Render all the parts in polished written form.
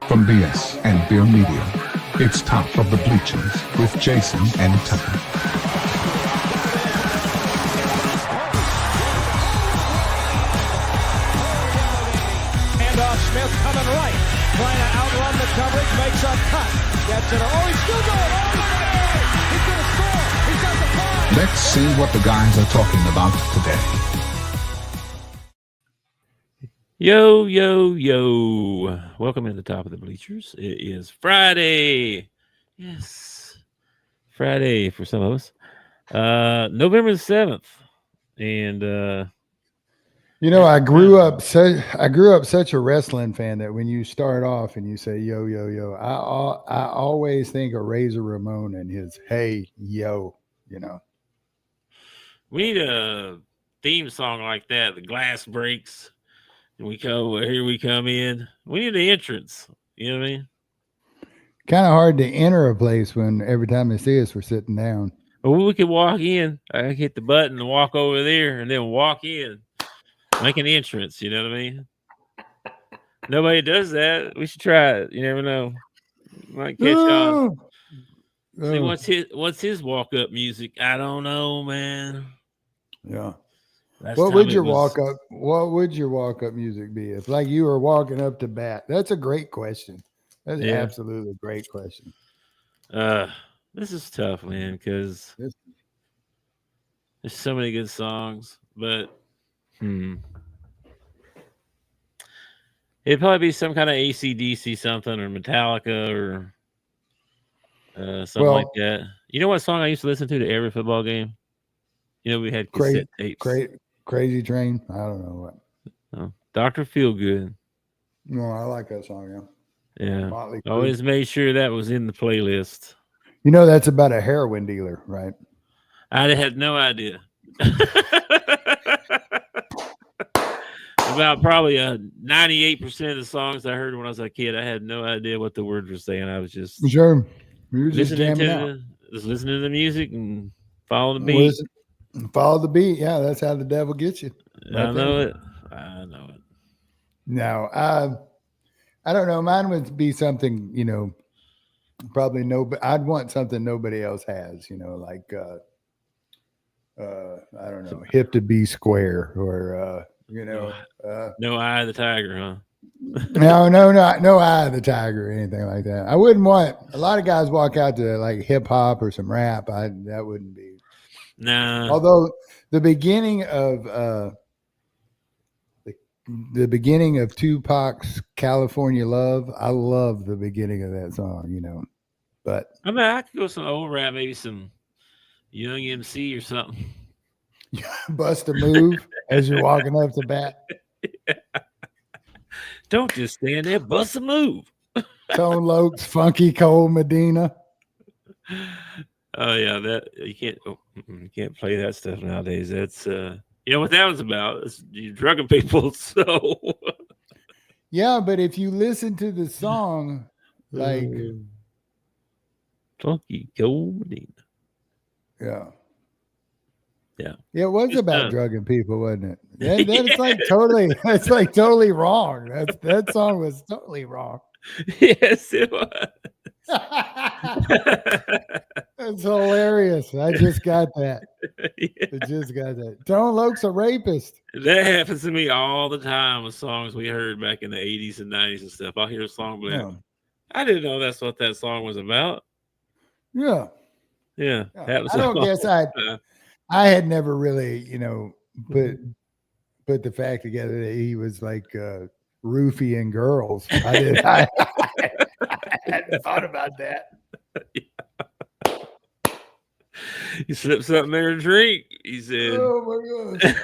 From BS and Beer Media, it's Top of the Bleachers with Jason and Tucker. Handoff, Smith coming right, trying to outrun the coverage, makes a cut, gets it. Oh, he's still going all the way. He's going to score. He's got the ball. Let's see what the guys are talking about today. Yo, yo, yo. Welcome to the Top of the Bleachers. It is Friday. Yes. Friday for some of us. November the 7th. And I grew up such a wrestling fan that when you start off and you say yo yo yo, I always think of Razor Ramon and his hey yo, we need a theme song like that. The glass breaks. And here we come in. We need an entrance. You know what I mean? Kind of hard to enter a place when every time they see us, we're sitting down. Well, we could walk in. I hit the button and walk over there and then walk in. Make an entrance. You know what I mean? Nobody does that. We should try it. You never know. Might catch on. See, what's his walk-up music? I don't know, man. Yeah. What would your walk-up music be if like you were walking up to bat? That's a great question. That's absolutely a great question. This is tough, man, because there's so many good songs, but it'd probably be some kind of AC/DC something or Metallica or something like that. You know what song I used to listen to every football game? We had cassette tapes. Crazy Train. I don't know what. Dr. Feelgood. No, I like that song. Yeah. Always made sure that was in the playlist. That's about a heroin dealer, right? I had no idea. About probably 98% of the songs I heard when I was a kid, I had no idea what the words were saying. I was just sure. You were just listening to the music and following the beat. Follow the beat. Yeah, that's how the devil gets you. I know it. No, I don't know. Mine would be something, probably I'd want something nobody else has, like, I don't know, Hip to Be Square or, No Eye of the Tiger, huh? No Eye of the Tiger or anything like that. I wouldn't want, a lot of guys walk out to like hip hop or some rap. That wouldn't be. No. Although the beginning of the beginning of Tupac's California Love, I love the beginning of that song, But I mean, I could go some old rap, maybe some Young MC or something. Bust a move as you're walking up to bat. Yeah. Don't just stand there, bust a move. Tone Locs, Funky Cole Medina. Oh yeah, that you can't play that stuff nowadays. That's what that was about. You're drugging people. So yeah, but if you listen to the song, like Funky Cole Medina. Yeah, it was about drugging people, wasn't it? That's like totally wrong. That song was totally wrong. Yes, it was. That's hilarious. I just got that. Yeah. I just got that. Tone Locs a rapist. That happens to me all the time with songs we heard back in the 80s and 90s and stuff. I'll hear a song, but I didn't know that's what that song was about. Yeah. That was. I don't guess I had never really, put the fact together that he was like roofing girls. I hadn't thought about that. He slipped something in her drink. He said, "Oh my gosh!"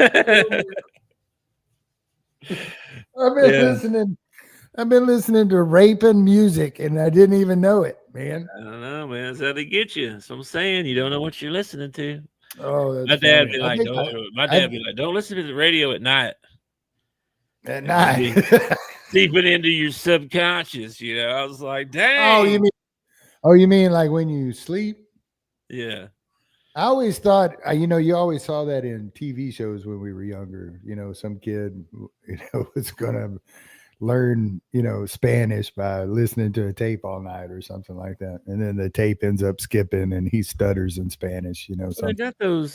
I've been listening to raping music, and I didn't even know it, man. I don't know, man. That's how they get you. So I'm saying you don't know what you're listening to. Oh, my dad be like, don't listen to the radio at night. At night, seeping into your subconscious. I was like, dang. You mean like when you sleep? Yeah. I always thought, you always saw that in TV shows when we were younger. Some kid, was gonna learn, Spanish by listening to a tape all night or something like that. And then the tape ends up skipping and he stutters in Spanish, Well, they something. got those,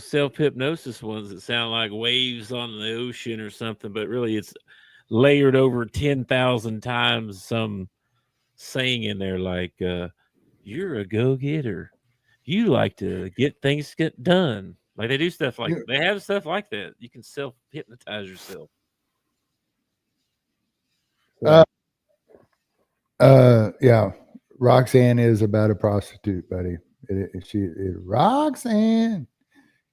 self hypnosis ones that sound like waves on the ocean or something, but really it's layered over 10,000 times some saying in there like, you're a go getter. You like to get things get done. Like they do stuff like You- they have stuff like that. You can self hypnotize yourself. So, Yeah. Roxanne is about a prostitute, buddy. Roxanne.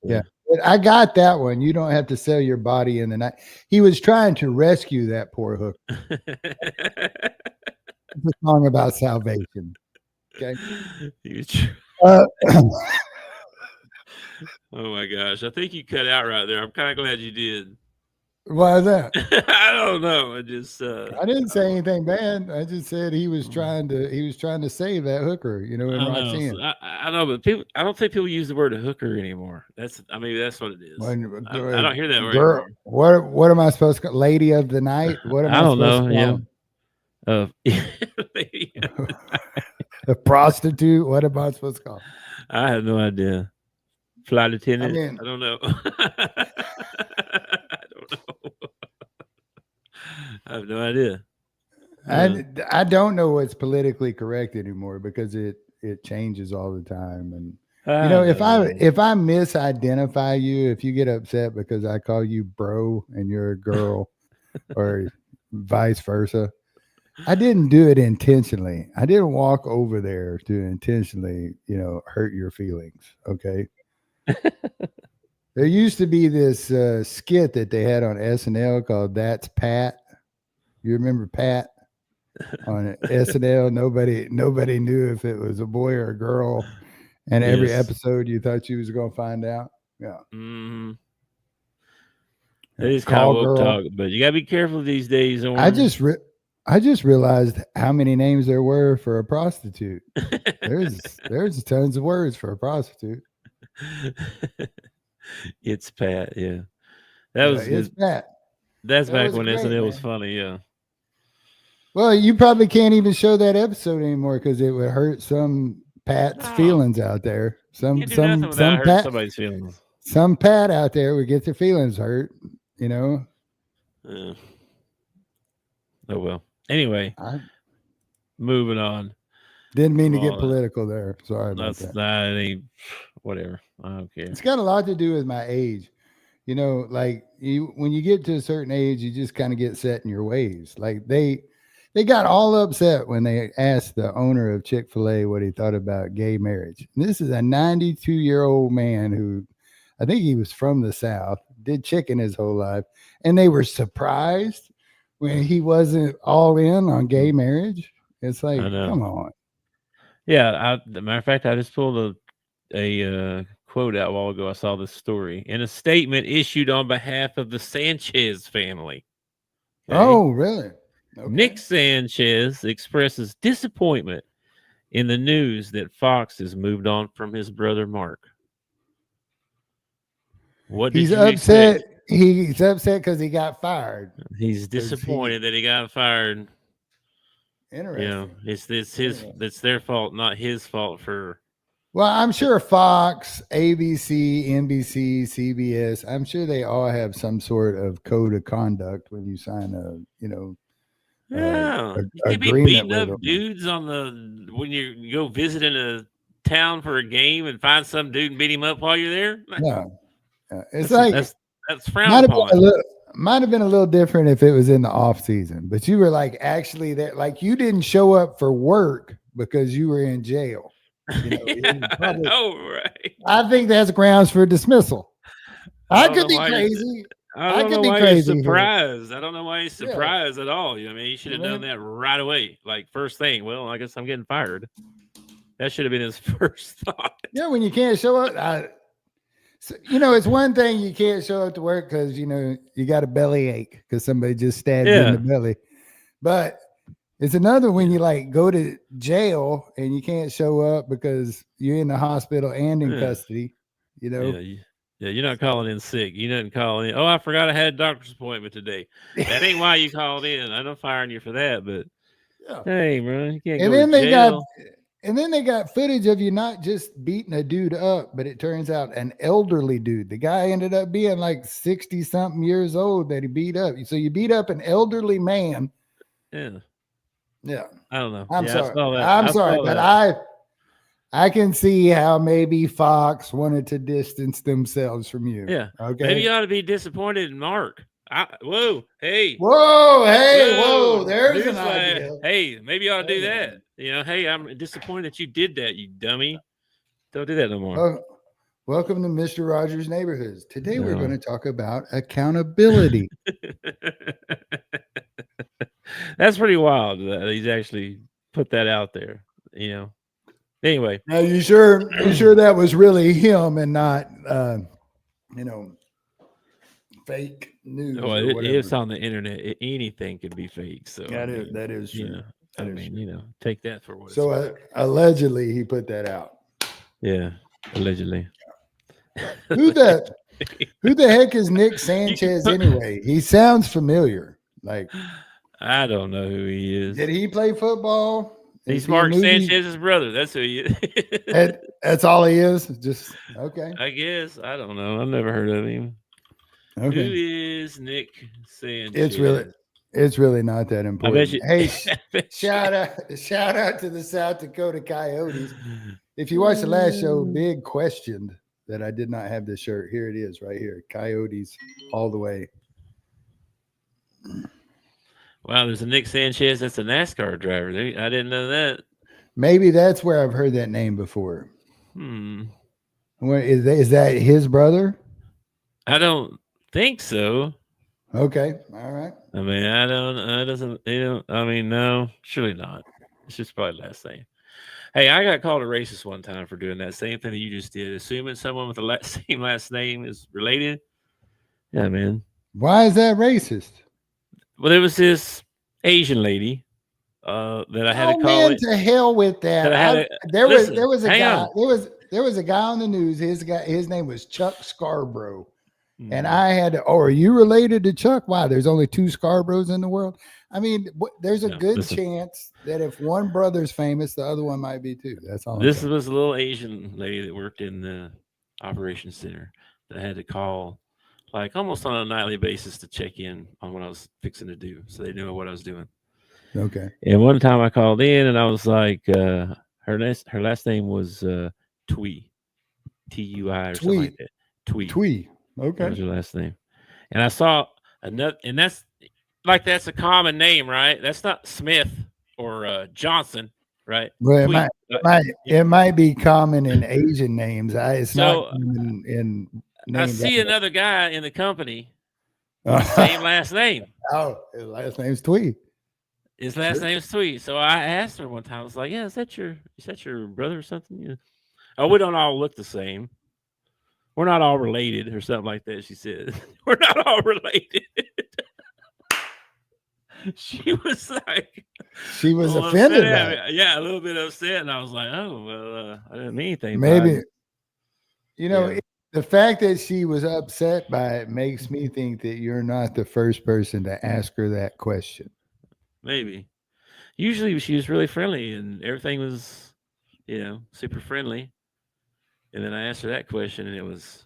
Yeah. But I got that one. You don't have to sell your body in the night. He was trying to rescue that poor hook. It's a song about salvation. Okay. You tr- Uh, oh my gosh. I think you cut out right there. I'm kind of glad you did. why is that? I don't know. I just I didn't say anything bad. I just said he was trying to save that hooker, in I know. Roxanne. I know, but I don't think people use the word hooker anymore. That's what it is. I don't hear that word Girl, anymore. what am I supposed to call? Lady of the night? What am I don't supposed know. to call Yeah. him? A prostitute? What am I supposed to call him? I have no idea. Flight attendant? mean- I don't know. I don't know. I have no idea. I don't know what's politically correct anymore because it changes all the time. And if I misidentify you, if you get upset because I call you bro and you're a girl or vice versa, I didn't do it intentionally. I didn't walk over there to intentionally, hurt your feelings. Okay. There used to be this skit that they had on SNL called "That's Pat." You remember Pat on SNL? Nobody knew if it was a boy or a girl, and every Yes. episode you thought you was going to find out. Yeah. Mm-hmm. It is kind of woke talk, but you gotta be careful these days. I just realized how many names there were for a prostitute. There's tons of words for a prostitute. It's Pat, yeah. It's Pat. That's back was when great, SNL was man. funny, yeah. Well, you probably can't even show that episode anymore because it would hurt some Pat's feelings out there. You do nothing without hurting Pat, somebody's feelings. some Pat out there would get their feelings hurt. Oh well. Anyway, moving on. Didn't mean to get political there. Sorry about That's that. Whatever. I don't care. It's got a lot to do with my age. Like when you get to a certain age, you just kind of get set in your ways. Like they got all upset when they asked the owner of Chick-fil-A what he thought about gay marriage. And this is a 92-year-old man who, I think he was from the South, did chicken his whole life. And they were surprised when he wasn't all in on gay marriage. It's like, come on. Yeah. Matter of fact, I just pulled a quote out a while ago. I saw this story in a statement issued on behalf of the Sanchez family. Okay? Oh, really? Okay. Nick Sanchez expresses disappointment in the news that Fox has moved on from his brother Mark. What did He's you upset. expect? He's upset because he got fired. He's disappointed that he got fired. Interesting. It's their fault, not his fault for. Well, I'm sure Fox, ABC, NBC, CBS, I'm sure they all have some sort of code of conduct when you sign You can't be beating up dudes when you go visiting a town for a game and find some dude and beat him up while you're there. No, it's like that's frowned upon. Might have been a little different if it was in the off season, but you were like actually there, like you didn't show up for work because you were in jail. I know, right? I think that's grounds for dismissal. I could be crazy. I don't know why he's surprised. I don't know why he's surprised at all. He should have done that right away. Like first thing, well, I guess I'm getting fired. That should have been his first thought. Yeah, when you can't show up, it's one thing you can't show up to work because you got a belly ache because somebody just stabbed you in the belly. But it's another when you like go to jail and you can't show up because you're in the hospital and in custody. Yeah, Yeah, you're not calling in sick. You didn't call in. Oh, I forgot I had a doctor's appointment today. That ain't why you called in. I'm not firing you for that, but Yeah. hey, bro, you can't And go then to jail. they got footage of you not just beating a dude up, but it turns out an elderly dude. The guy ended up being like 60 something years old that he beat up. So you beat up an elderly man. Yeah. Yeah. I don't know. I'm Yeah, sorry. I saw that. I'm I sorry, saw but that. I can see how maybe Fox wanted to distance themselves from you. Yeah. Okay. Maybe you ought to be disappointed in Mark. Whoa. Hey. Whoa. Hey. Whoa. There's an Newsflash. idea. Hey, maybe you ought to do that. You know, hey, I'm disappointed that you did that, you dummy. Don't do that no more. Welcome to Mr. Rogers' Neighborhoods. Today we're No. going to talk about accountability. That's pretty wild that he's actually put that out there, you know. Anyway. Now you sure that was really him and not fake news Oh, or whatever. it's on the internet. Anything could be fake. So that is true. You know, take that for what so it's allegedly he put that out. Yeah, allegedly. Who the heck is Nick Sanchez anyway? He sounds familiar. Like, I don't know who he is. did he play football? He's Mark Sanchez's brother. That's who he is. That's all he is. Just okay. I guess. I don't know. I've never heard of him. Okay. Who is Nick Sanchez? It's really not that important. Hey, shout out to the South Dakota Coyotes. If you watched the last show, Big questioned that I did not have this shirt. Here it is, right here. Coyotes all the way. Wow, there's a Nick Sanchez. That's a NASCAR driver. I didn't know that. Maybe that's where I've heard that name before. What, is that his brother? I don't think so. Okay, all right. I mean, no, surely not. It's just probably last name. Hey, I got called a racist one time for doing that same thing that you just did, assuming someone with the same last name is related. Yeah, man. Why is that racist? Well, there was this Asian lady that I had to call. Man, to hell with that. There was a guy. There was a guy on the news. His name was Chuck Scarborough. And I had to, are you related to Chuck? Why? There's only 2 Scarboroughs in the world. I mean, there's a good chance that if one brother's famous, the other one might be too. That's all. This was a little Asian lady that worked in the operations center that I had to call like almost on a nightly basis to check in on what I was fixing to do. So they knew what I was doing. Okay. And one time I called in and I was like, her last name was Twee, Tui or something like that. Twee. Okay. That was her last name. And I saw another, and that's a common name, right? That's not Smith or Johnson, right? Well, it might be common in Asian names. It's not common in names. I see another guy in the company with the same last name. Oh, his last name's Twee. His last name's Twee. So I asked her one time, I was like, yeah, is that your brother or something? Yeah. Oh, we don't all look the same. We're not all related or something like that, she said. We're not all related. She was like... She was offended by it. Yeah, a little bit upset. And I was like, oh, well, I didn't mean anything. Maybe, the fact that she was upset by it makes me think that you're not the first person to ask her that question. Maybe. Usually she was really friendly and everything was, super friendly. And then I asked her that question, and it was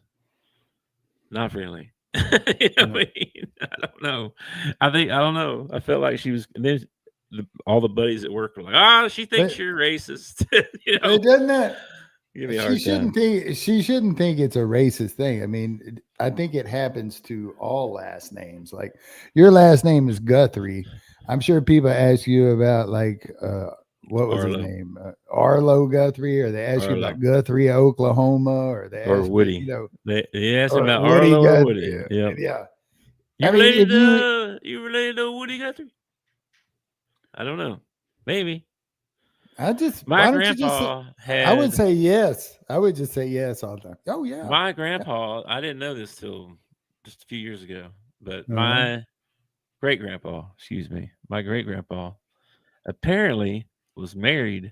not friendly. I don't know. I don't know. I felt like she was. And then all the buddies at work were like, she thinks you're racist." Doesn't that? Give me a hard time. She shouldn't think it's a racist thing. I mean, I think it happens to all last names. Like your last name is Guthrie. I'm sure people ask you about what was his name? Arlo Guthrie, or they asked you about Guthrie, Oklahoma, or they asked Woody. They asked him about Arlo or Woody. Yeah. You related to Woody Guthrie? I don't know. Maybe. My grandpa had. I would say yes. I would just say yes all the time. Oh yeah. My grandpa. I didn't know this till just a few years ago, but my great grandpa apparently was married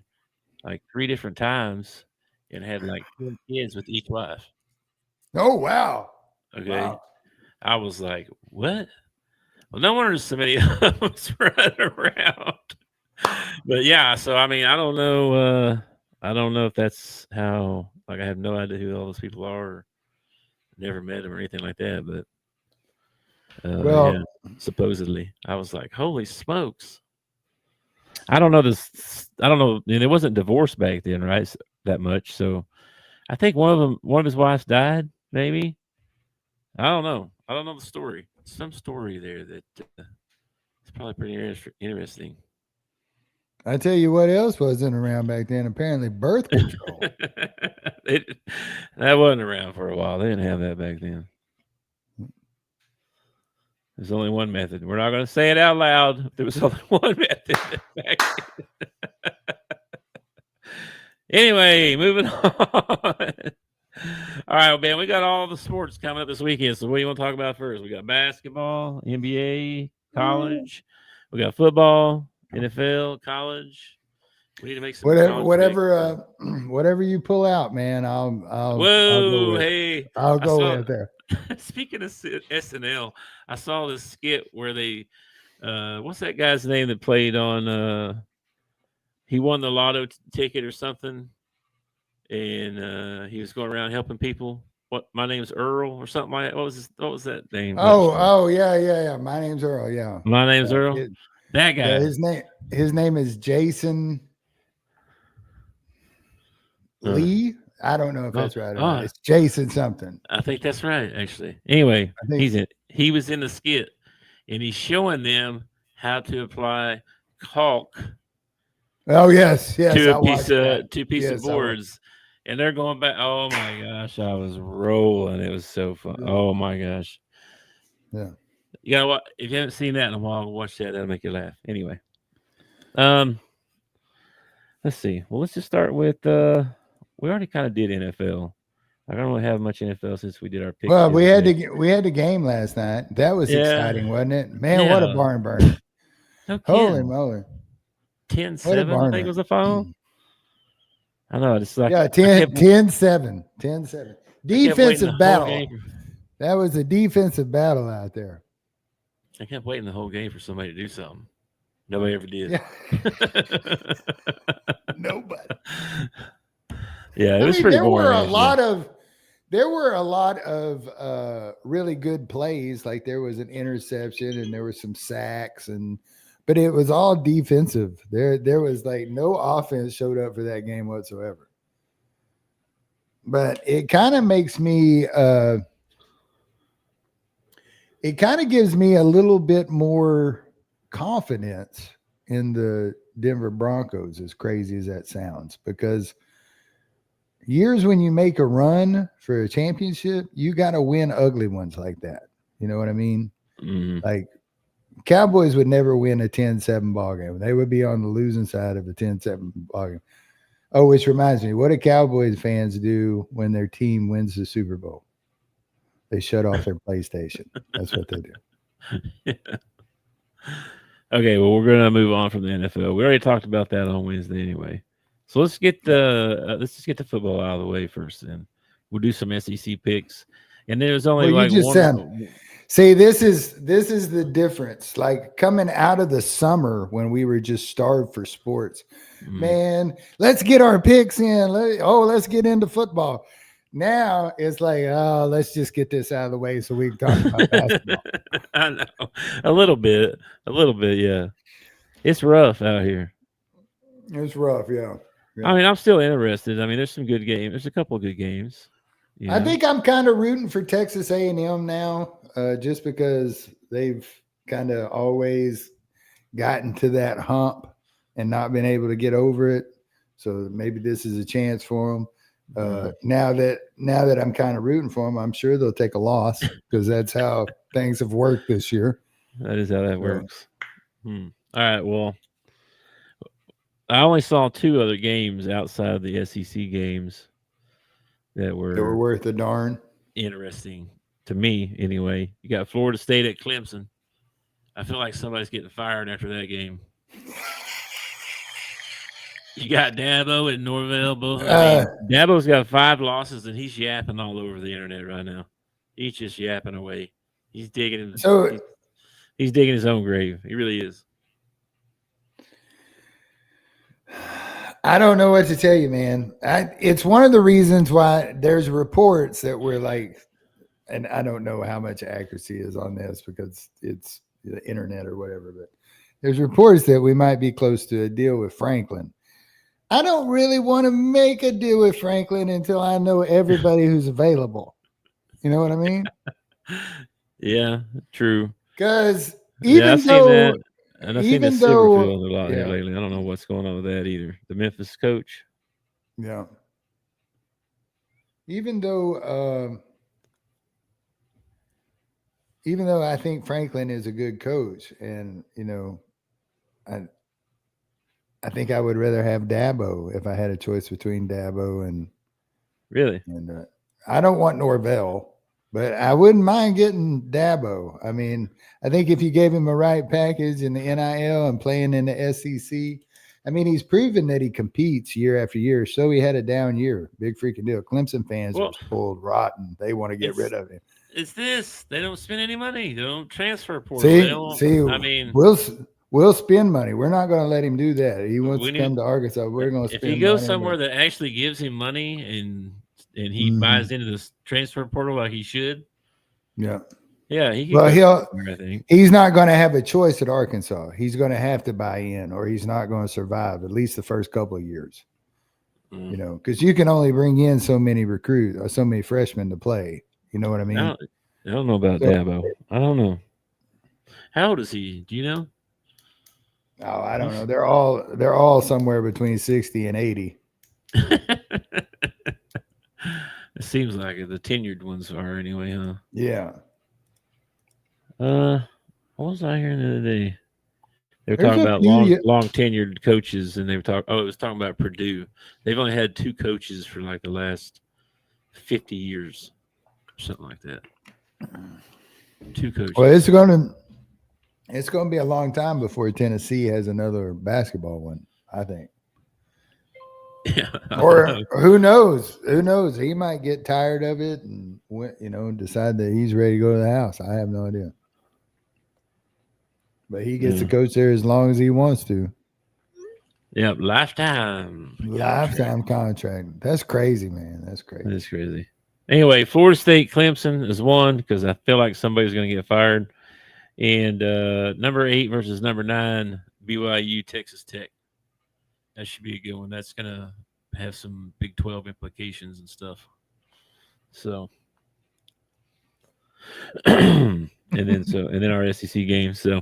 like 3 different times and had like 2 kids with each wife. Oh, wow. Okay. Wow. I was like, what? Well, no wonder so many of them running around. But yeah, so I mean, I don't know. I don't know if that's how. Like, I have no idea who all those people are. Or never met them or anything like that. But yeah, Well, supposedly, I was like, holy smokes! I don't know this. I don't know. And it wasn't divorced back then, right? That much. So I think one of his wives died. Maybe. I don't know. I don't know the story. Some story there that it's probably pretty interesting. I tell you what else wasn't around back then. Apparently, birth control. That wasn't around for a while. They didn't have that back then. There's only one method. We're not going to say it out loud. There was only one method back then. Anyway, moving on. All right, man, we got all the sports coming up this weekend. So what do you want to talk about first? We got basketball, NBA, college. We got football, NFL, college. We need to make some whatever you pull out, man. I'll go with there. Speaking of SNL, I saw this skit where they what's that guy's name that played on he won the lotto ticket or something, and he was going around helping people. What, my name's Earl or something like that. What was that name? Yeah. My name's Earl. Yeah. My name's Earl. That guy. Yeah, his name is Jason Lee. I don't know if that's right or not. It's Jason something. I think that's right, actually. Anyway, he was in the skit, and he's showing them how to apply caulk. Oh yes, to a piece of boards, and they're going back. Oh my gosh, I was rolling. It was so fun. Yeah. Oh my gosh. Yeah. You gotta watch. If you haven't seen that in a while, watch that. That'll make you laugh. Anyway, let's see. Well, let's just start with. We already kind of did NFL. I don't really have much NFL since we did our picks. Well, we had the game last night. That was exciting, wasn't it? Man, what a barn burner! No Holy moly! 10-7, I think was the final. I know, it's like 10-7. Defensive battle. That was a defensive battle out there. I kept waiting the whole game for somebody to do something. Nobody ever did. Yeah. Nobody. Yeah, it was pretty boring. There were a lot of really good plays. Like there was an interception and there were some sacks, but it was all defensive. There was like no offense showed up for that game whatsoever. But it kind of makes me it kind of gives me a little bit more confidence in the Denver Broncos, as crazy as that sounds, because years when you make a run for a championship, you got to win ugly ones like that. You know what I mean? Mm-hmm. Like Cowboys would never win a 10-7 ball game. They would be on the losing side of a 10-7 ball game. Oh, which reminds me, what do Cowboys fans do when their team wins the Super Bowl? They shut off their PlayStation. That's what they do. Yeah. Okay, well, we're going to move on from the NFL. We already talked about that on Wednesday anyway. So let's just get the football out of the way first, then we'll do some SEC picks. And there's only See, this is the difference. Like coming out of the summer when we were just starved for sports, man, let's get our picks in. Let's get into football. Now it's like, let's just get this out of the way so we can talk about basketball. I know. A little bit, yeah. It's rough out here. It's rough, yeah. I mean, I'm still interested. I mean, there's some good games. There's a couple of good games. I think I'm kind of rooting for Texas A&M now, just because they've kind of always gotten to that hump and not been able to get over it. So maybe this is a chance for them. Now that I'm kind of rooting for them, I'm sure they'll take a loss because that's how things have worked this year. That is how that works. All right. Well, I only saw two other games outside of the SEC games that were worth a darn. Interesting to me, anyway. You got Florida State at Clemson. I feel like somebody's getting fired after that game. You got Dabo and Norvell both. I mean, Dabo's got 5 losses, and he's yapping all over the internet right now. He's just yapping away. He's digging. He's digging his own grave. He really is. I don't know what to tell you, man. It's one of the reasons why there's reports that we're like, and I don't know how much accuracy is on this because it's the internet or whatever, but there's reports that we might be close to a deal with Franklin. I don't really want to make a deal with Franklin until I know everybody who's available. You know what I mean? Yeah, true. Because even though, and I've seen the Silverfield a lot here lately. I don't know what's going on with that either. The Memphis coach. Yeah. Even though I think Franklin is a good coach, and I think I would rather have Dabo if I had a choice between Dabo and really. And I don't want Norvell, but I wouldn't mind getting Dabo. I mean, I think if you gave him a right package in the NIL and playing in the SEC, I mean, he's proven that he competes year after year. So he had a down year. Big freaking deal. Clemson fans are spoiled rotten. They want to get rid of him. It's this. They don't spend any money. They don't transfer portal. See, I mean, we'll spend money. We're not going to let him do that. He wants to come to Arkansas. We're going to spend money. If he goes somewhere that actually gives him money and he buys into this transfer portal like he should. Yeah. Yeah. He's not going to have a choice at Arkansas. He's going to have to buy in or he's not going to survive at least the first couple of years. Because you can only bring in so many recruits or so many freshmen to play. You know what I mean? I don't know about Dabo. I don't know. How old is he? Do you know? Oh, I don't know. They're all somewhere between 60 and 80. It seems like it. The tenured ones are anyway, huh? Yeah. What was I hearing the other day? They were talking about long tenured coaches, and they were talking. Oh, it was talking about Purdue. They've only had 2 coaches for like the last 50 years, or something like that. 2 coaches. Well, it's going to be a long time before Tennessee has another basketball one, I think. Yeah. Or who knows? Who knows? He might get tired of it and decide that he's ready to go to the house. I have no idea. But he gets to coach there as long as he wants to. Yeah, lifetime contract. That's crazy, man. That's crazy. That's crazy. Anyway, Florida State Clemson is 1 because I feel like somebody's going to get fired. And number 8 versus number 9, BYU Texas Tech. That should be a good one. That's going to have some Big 12 implications and stuff. So, and then our SEC games. So,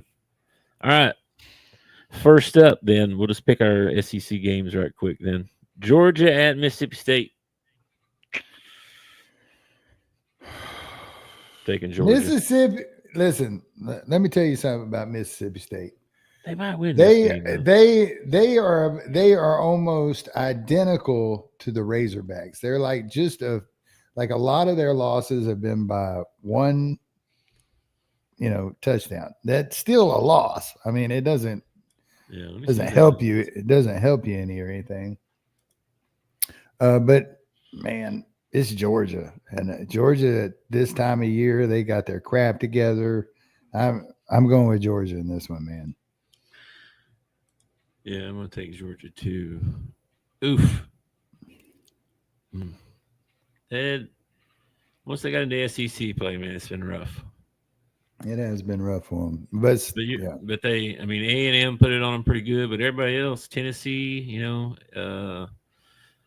all right. First up, then we'll just pick our SEC games right quick. Then Georgia at Mississippi State. Taking Georgia. Mississippi. Listen, let me tell you something about Mississippi State. They might win. They are almost identical to the Razorbacks. They're like a lot of their losses have been by 1, touchdown. That's still a loss. I mean, it doesn't help you. It doesn't help you any or anything. But man, it's Georgia, and Georgia at this time of year, they got their crap together. I'm going with Georgia in this one, man. Yeah, I'm going to take Georgia too. Oof. Once they got into SEC play, man, it's been rough. It has been rough for them, but they, I mean, A&M put it on them pretty good, but everybody else, Tennessee,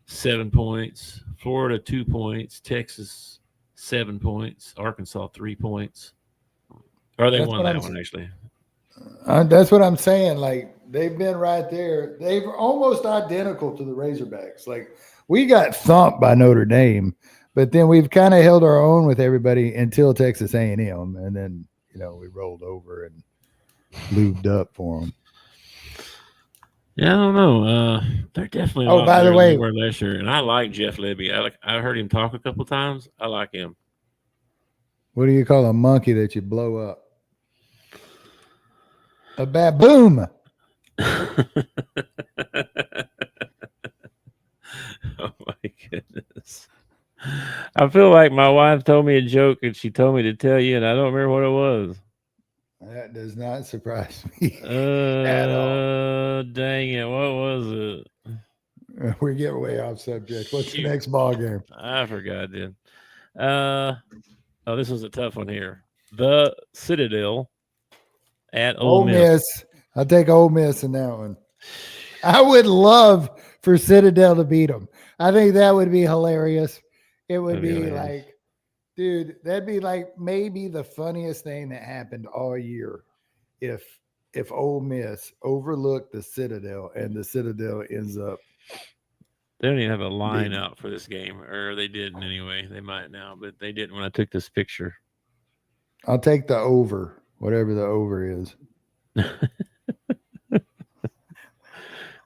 7 points, Florida 2 points, Texas 7 points, Arkansas 3 points. Or they won that one actually. That's what I'm saying. Like they've been right there. They've almost identical to the Razorbacks. Like we got thumped by Notre Dame, but then we've kind of held our own with everybody until Texas A&M, and then we rolled over and lubed up for them. Yeah, I don't know. They're definitely. Oh, by the way, last year, and I like Jeff Lebby. I heard him talk a couple times. I like him. What do you call a monkey that you blow up? A baboom. goodness. I feel like my wife told me a joke and she told me to tell you, and I don't remember what it was. That does not surprise me at all. Dang it. What was it? We're getting way off subject. What's Shoot. the next ball game? I forgot, dude. This was a tough one here. The Citadel at Ole Miss. I'll take Ole Miss in that one. I would love for Citadel to beat them. I think that would be hilarious. It would be like, dude, that'd be like maybe the funniest thing that happened all year if Ole Miss overlooked the Citadel and the Citadel ends up. They don't even have a line out for this game, or they didn't anyway. They might now, but they didn't when I took this picture. I'll take the over, whatever the over is.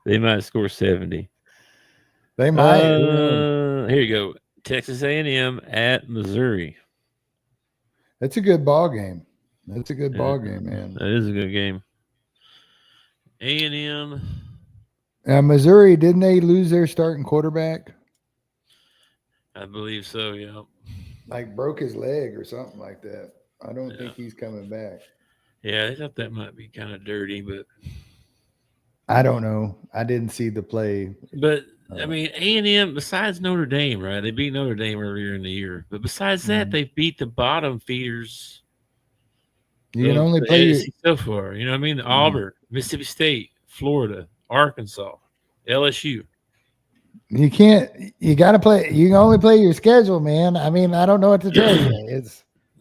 They might score 70. They might. Here you go. Texas A&M at Missouri. That's a good ball game. That's a good ball game, man. That is a good game. A&M. Missouri, didn't they lose their starting quarterback? I believe so, yeah. Like broke his leg or something like that. I don't think he's coming back. Yeah, I thought that might be kind of dirty, but I don't know. I didn't see the play. But I mean, A&M, besides Notre Dame, right? They beat Notre Dame earlier in the year. But besides that, they beat the bottom feeders. You can only play so far. You know what I mean? Auburn, Mississippi State, Florida, Arkansas, LSU. You got to play. You can only play your schedule, man. I mean, I don't know what to tell you.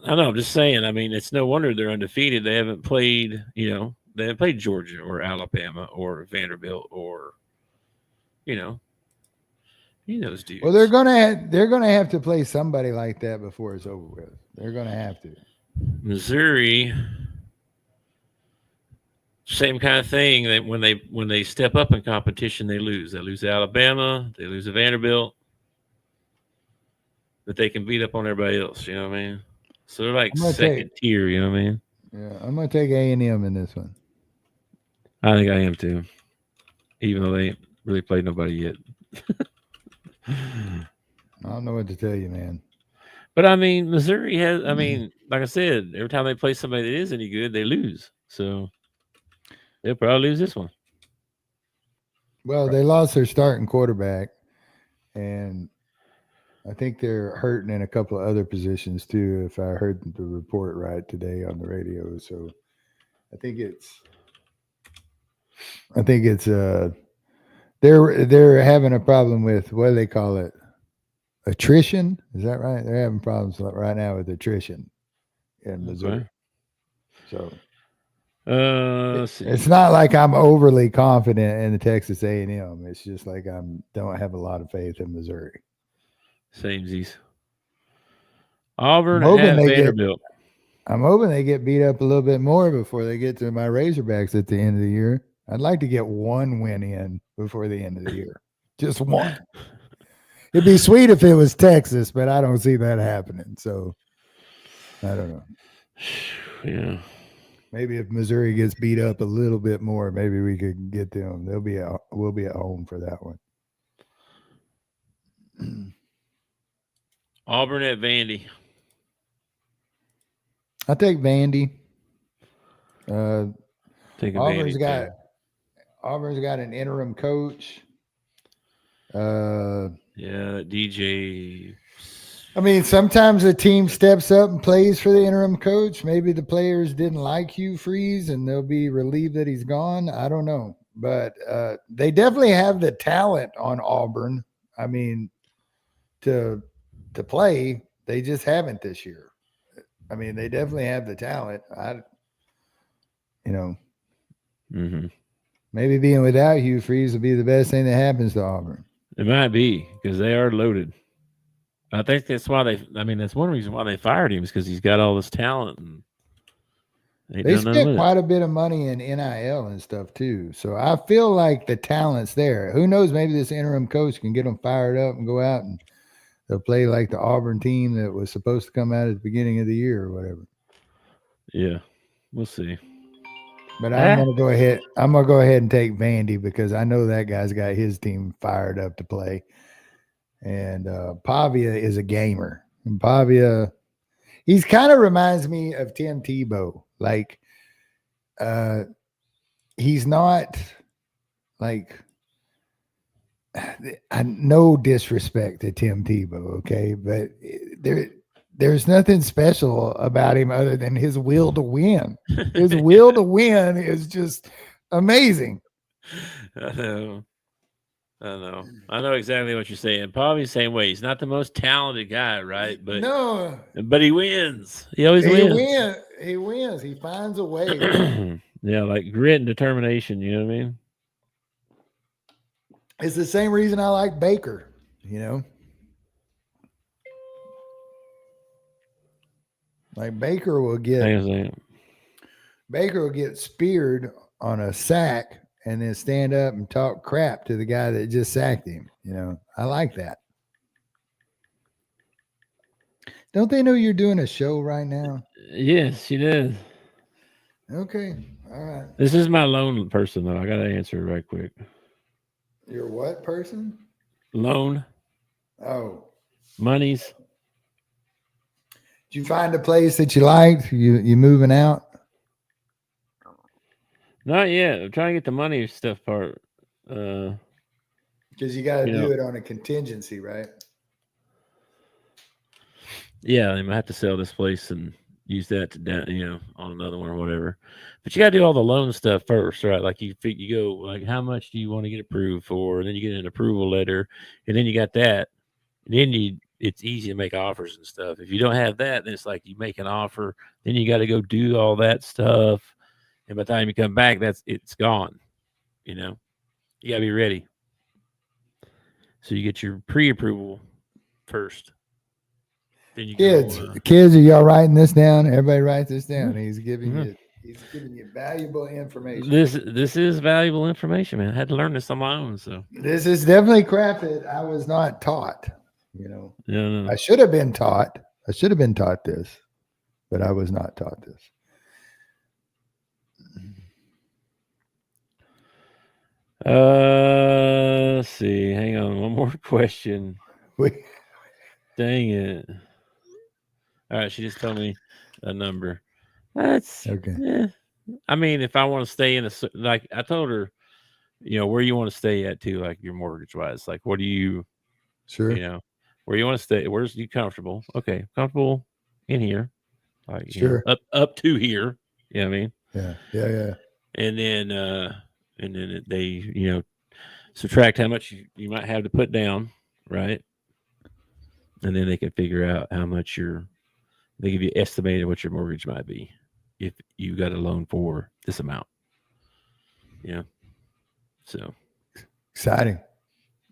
I know. I'm just saying. I mean, it's no wonder they're undefeated. They haven't played, they haven't played Georgia or Alabama or Vanderbilt or, those dudes. Well, they're gonna have to play somebody like that before it's over with. They're gonna have to. Missouri, same kind of thing. That when they step up in competition, they lose. They lose to Alabama. They lose to Vanderbilt. But they can beat up on everybody else. You know what I mean? So they're like second tier. You know what I mean? Yeah, I'm gonna take A&M in this one. I think I am too, even though they ain't really played nobody yet. I don't know what to tell you, man. But I mean, Missouri has. I mean, like I said, every time they play somebody that is any good, they lose. So they'll probably lose this one. Well, they lost their starting quarterback, and I think they're hurting in a couple of other positions too, if I heard the report right today on the radio. So I think it's they're having a problem with, what do they call it? Attrition. Is that right? They're having problems right now with attrition in Missouri. Okay. So it's not like I'm overly confident in the Texas A&M. It's just like I don't have a lot of faith in Missouri. Samesies. Auburn at Vanderbilt. I'm hoping they get beat up a little bit more before they get to my Razorbacks at the end of the year. I'd like to get one win in before the end of the year. Just one. It'd be sweet if it was Texas, but I don't see that happening. So I don't know. Yeah. Maybe if Missouri gets beat up a little bit more, maybe we could get them. We'll be at home for that one. Auburn at Vandy. I'll take Vandy. Auburn's got an interim coach. Yeah, DJ. I mean, sometimes a team steps up and plays for the interim coach. Maybe the players didn't like Hugh Freeze and they'll be relieved that he's gone. I don't know. But they definitely have the talent on Auburn. I mean, to play, they just haven't this year. I mean, they definitely have the talent. Maybe being without Hugh Freeze will be the best thing that happens to Auburn. It might be, because they are loaded. I think that's why that's one reason why they fired him, is because he's got all this talent. And they spent quite a bit of money in NIL and stuff too. So I feel like the talent's there. Who knows? Maybe this interim coach can get them fired up and go out and they'll play like the Auburn team that was supposed to come out at the beginning of the year or whatever. Yeah, we'll see. But I'm gonna go ahead. I'm gonna go ahead and take Vandy because I know that guy's got his team fired up to play. And Pavia is a gamer. And Pavia, he's kind of reminds me of Tim Tebow. Like, he's not like, no disrespect to Tim Tebow, okay, but there's nothing special about him other than his will to win. His will to win is just amazing. I know. I know exactly what you're saying. Probably the same way. He's not the most talented guy, right? But no, but he wins. He always wins. He wins. He finds a way. Yeah, like grit and determination. You know what I mean? It's the same reason I like Baker. You know, like Baker will get speared on a sack and then stand up and talk crap to the guy that just sacked him. You know, I like that. Don't they know you're doing a show right now? Yes, she does. Okay. All right. This is my loan person, though. I got to answer it right quick. Your what person? Loan. Oh. Monies. Did you find a place that you liked? You moving out? Not yet. I'm trying to get the money stuff part. Because you got to do it on a contingency, right? Yeah, they might have to sell this place and use that to on another one or whatever. But you got to do all the loan stuff first, right? Like you go like, how much do you want to get approved for? And then you get an approval letter, and then you got that. And then it's easy to make offers and stuff. If you don't have that, then it's like you make an offer, then you got to go do all that stuff. And by the time you come back, it's gone. You know, you got to be ready. So you get your pre-approval first. Then you kids, are y'all writing this down? Everybody write this down. He's giving you valuable information. This is valuable information, man. I had to learn this on my own. So this is definitely crap that I was not taught. You know, no. I should have been taught. I should have been taught this, but I was not taught this. Let's see. Hang on. One more question. Dang it. All right. She just told me a number. That's okay. Yeah. I mean, if I want to stay in like I told her, where you want to stay at too, like your mortgage wise, like what do you, where you want to stay? Where's you comfortable? Okay. Comfortable in here. Like, sure. Up to here. You know what I mean? Yeah. And then they, subtract how much you might have to put down, right? And then they can figure out how much they give you estimated what your mortgage might be if you got a loan for this amount. Yeah. So exciting.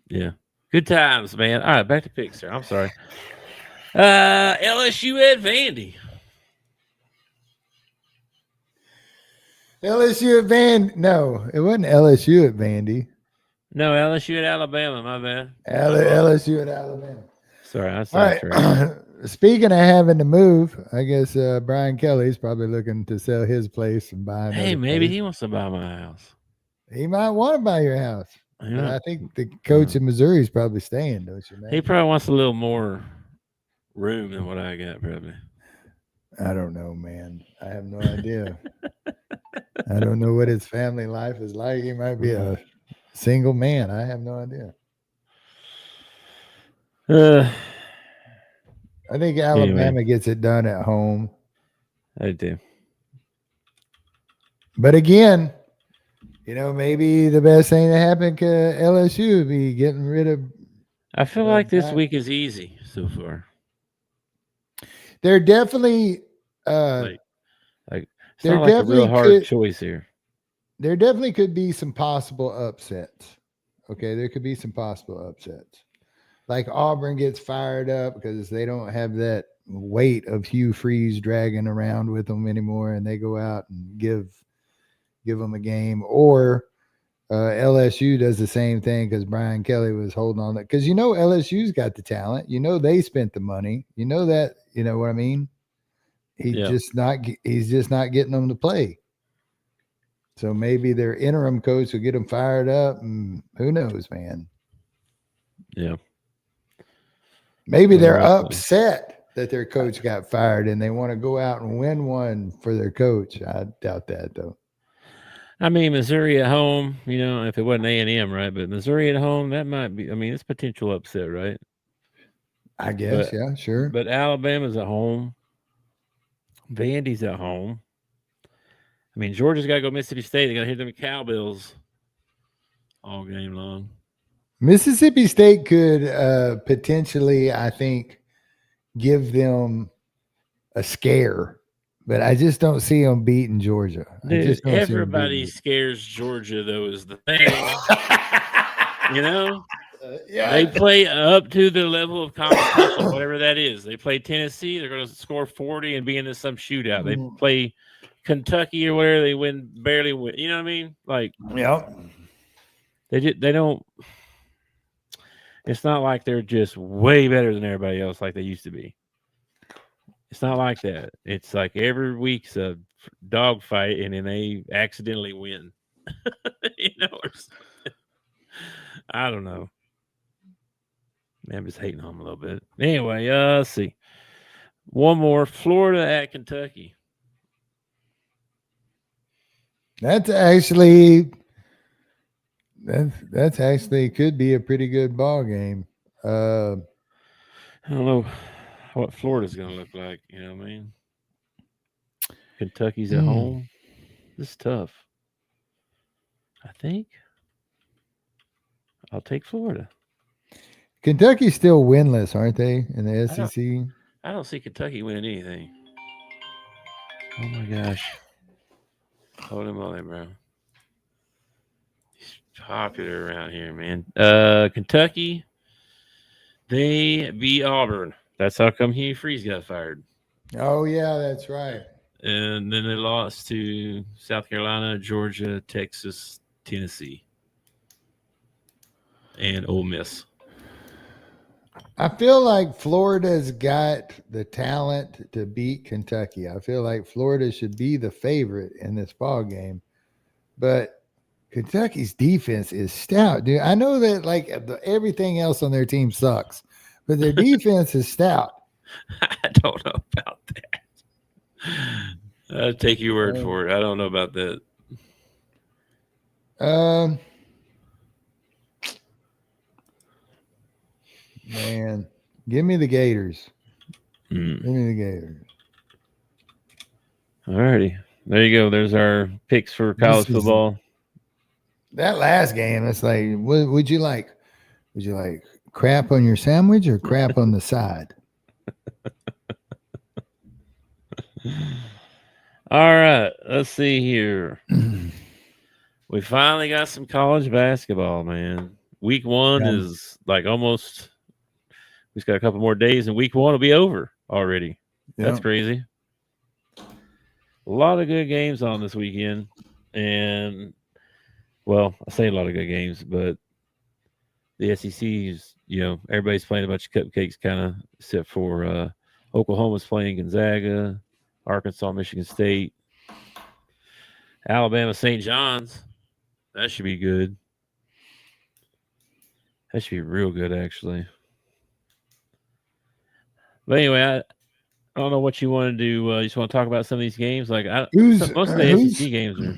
Yeah. Good times, man. All right, back to picks here. I'm sorry. LSU at Vandy. LSU at Vandy. No, it wasn't LSU at Vandy. No, LSU at Alabama. My bad. LSU at Alabama. Sorry, I said right. Speaking of having to move, I guess Brian Kelly's probably looking to sell his place and buy another Hey, maybe place. He wants to buy my house. He might want to buy your house. But I think the coach in Missouri is probably staying, don't you, man? He probably wants a little more room than what I got, probably. I don't know, man. I have no idea. I don't know what his family life is like. He might be a single man. I have no idea. I think Alabama gets it done at home. I do. But again, maybe the best thing that happened to LSU would be getting rid of. I feel like this week is easy so far. They're definitely it's not like a real hard choice here. There definitely could be some possible upsets. Okay, there could be some possible upsets. Like Auburn gets fired up because they don't have that weight of Hugh Freeze dragging around with them anymore, and they go out and give them a game. Or LSU does the same thing because Brian Kelly was holding on that. Because LSU's got the talent. They spent the money. That. You know what I mean? He's just not getting them to play. So maybe their interim coach will get them fired up, and who knows, man? Yeah. Maybe they're upset that their coach got fired and they want to go out and win one for their coach. I doubt that, though. I mean, Missouri at home, if it wasn't A&M, right? But Missouri at home, that might be. I mean, it's potential upset, right? I guess, yeah, sure. But Alabama's at home. Vandy's at home. I mean, Georgia's got to go Mississippi State. They got to hit them cowbells all game long. Mississippi State could potentially, I think, give them a scare, but I just don't see them beating Georgia. Dude, everybody scares Georgia, though, is the thing. Yeah. They play up to the level of competition, whatever that is. They play Tennessee, they're going to score 40 and be into some shootout. They play Kentucky or whatever, they barely win. You know what I mean? Like, yep. They don't. It's not like they're just way better than everybody else like they used to be. It's not like that. It's like every week's a dogfight, and then they accidentally win. I don't know. Man, I'm just hating on them a little bit. Anyway, let's see. One more. Florida at Kentucky. That's actually could be a pretty good ball game. I don't know what Florida's going to look like. You know what I mean? Kentucky's at home. This is tough. I think I'll take Florida. Kentucky's still winless, aren't they, in the SEC? I don't see Kentucky winning anything. Oh, my gosh. Hold him on there, bro. He's popular around here, man. Kentucky, they beat Auburn. That's how come Hugh Freeze got fired. Oh, yeah, that's right. And then they lost to South Carolina, Georgia, Texas, Tennessee, and Ole Miss. I feel like Florida's got the talent to beat Kentucky. I feel like Florida should be the favorite in this ball game, but Kentucky's defense is stout, dude. I know that everything else on their team sucks, but their defense is stout. I don't know about that. I'll take your word for it. I don't know about that. Man, give me the Gators. Give me the Gators. All righty. There you go. There's our picks for college football. That last game, it's like, what would you like? Would you like crap on your sandwich or crap on the side? All right. Let's see here. We finally got some college basketball, man. Week 1 is like almost... We just got a couple more days, and week 1 will be over already. Yeah. That's crazy. A lot of good games on this weekend. And, well, I say a lot of good games, but the SEC is, everybody's playing a bunch of cupcakes kind of, except for Oklahoma's playing Gonzaga, Arkansas, Michigan State, Alabama, St. John's. That should be good. That should be real good, actually. But anyway, I don't know what you want to do. You just want to talk about some of these games? Like most of the SEC games are.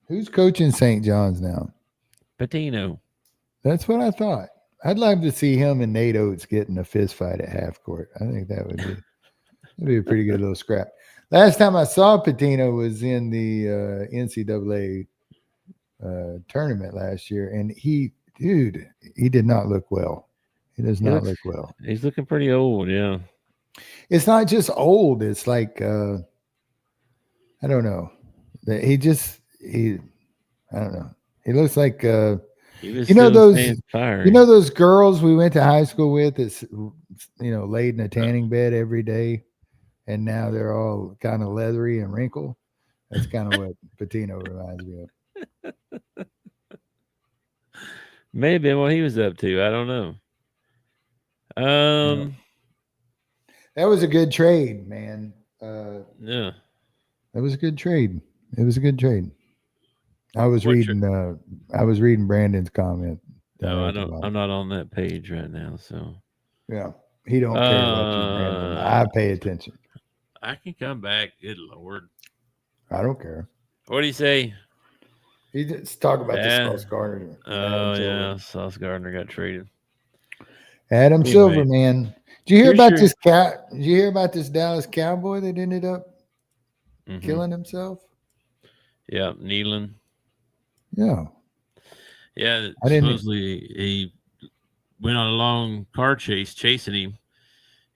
Who's coaching St. John's now? Patino. That's what I thought. I'd love to see him and Nate Oates getting a fist fight at half court. I think that'd be a pretty good little scrap. Last time I saw Patino was in the NCAA tournament last year, and he did not look well. He does not look well. He's looking pretty old, yeah. It's not just old. It's like, I don't know. I don't know. He looks like, those girls we went to high school with that's, laid in a tanning bed every day, and now they're all kind of leathery and wrinkled. That's kind of what Patino reminds me of. Maybe what he was up to. I don't know. That was a good trade, man. Yeah, that was a good trade. It was a good trade. I was reading Brandon's comment. No, I don't. I'm not on that page right now. So yeah. He don't care about you, Brandon. I pay attention. I can come back. Good Lord. I don't care. What do you say? He just talk about the Sauce Gardner. Oh, yeah. Sauce Gardner got traded. Adam Silver, man. Did you hear about this cat? Did you hear about this Dallas Cowboy that ended up killing himself? Yeah, kneeling. Yeah. Yeah, supposedly he went on a long car chase chasing him,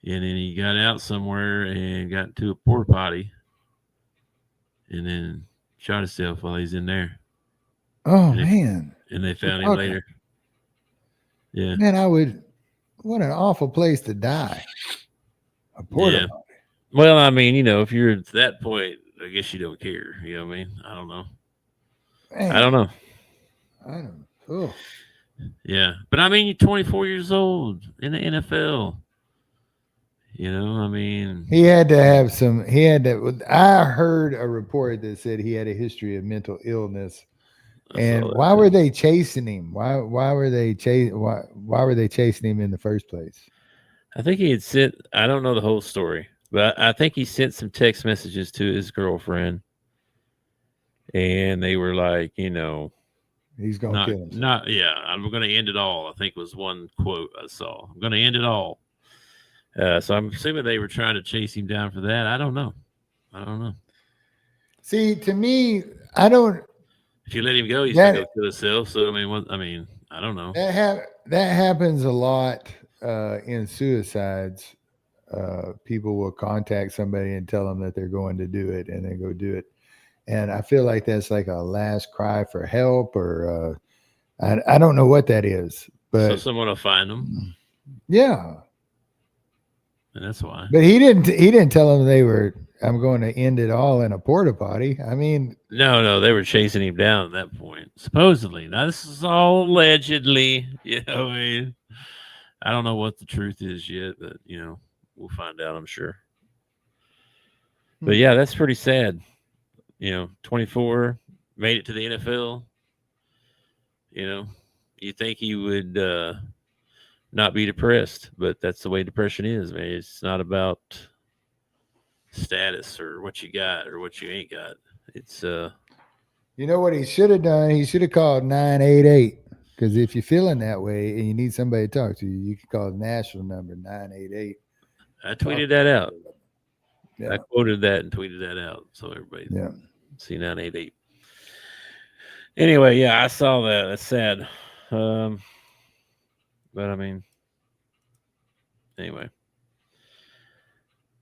and then he got out somewhere and got into a porta potty, and then shot himself while he's in there. Oh, man. And they found him later. Yeah. Man, what an awful place to die. A porta potty. Well, I mean, if you're at that point, I guess you don't care. You know what I mean? I don't know. Man, I don't know. I don't know. Yeah. But I mean, you're 24 years old in the NFL. I mean. He had to have I heard a report that said he had a history of mental illness. And why were they chasing him? Why were they chasing him in the first place? I think he had sent, I don't know the whole story, but I think he sent some text messages to his girlfriend. And they were like, he's going to kill himself. I'm going to end it all. I think was one quote I saw. I'm going to end it all. So I'm assuming they were trying to chase him down for that. I don't know. See, to me, I don't. If you let him go, he's going to go kill himself. So I don't know. That happens a lot in suicides. People will contact somebody and tell them that they're going to do it, and they go do it. And I feel like that's like a last cry for help, or I don't know what that is. But so someone will find them. Yeah. And that's why. But he didn't tell them I'm going to end it all in a porta potty. I mean, no, they were chasing him down at that point, supposedly. Now this is all allegedly. I don't know what the truth is yet, but we'll find out, I'm sure. But yeah, that's pretty sad. 24, made it to the NFL. You think he would not be depressed, but that's the way depression is, man. It's not about status or what you got or what you ain't got. It's what he should have done? He should have called 988, because if you're feeling that way and you need somebody to talk to you, you can call the national number 988. I tweeted that out. Yeah. I quoted that and tweeted that out, so everybody see 988. Anyway, I saw that. That's sad. But I mean, anyway,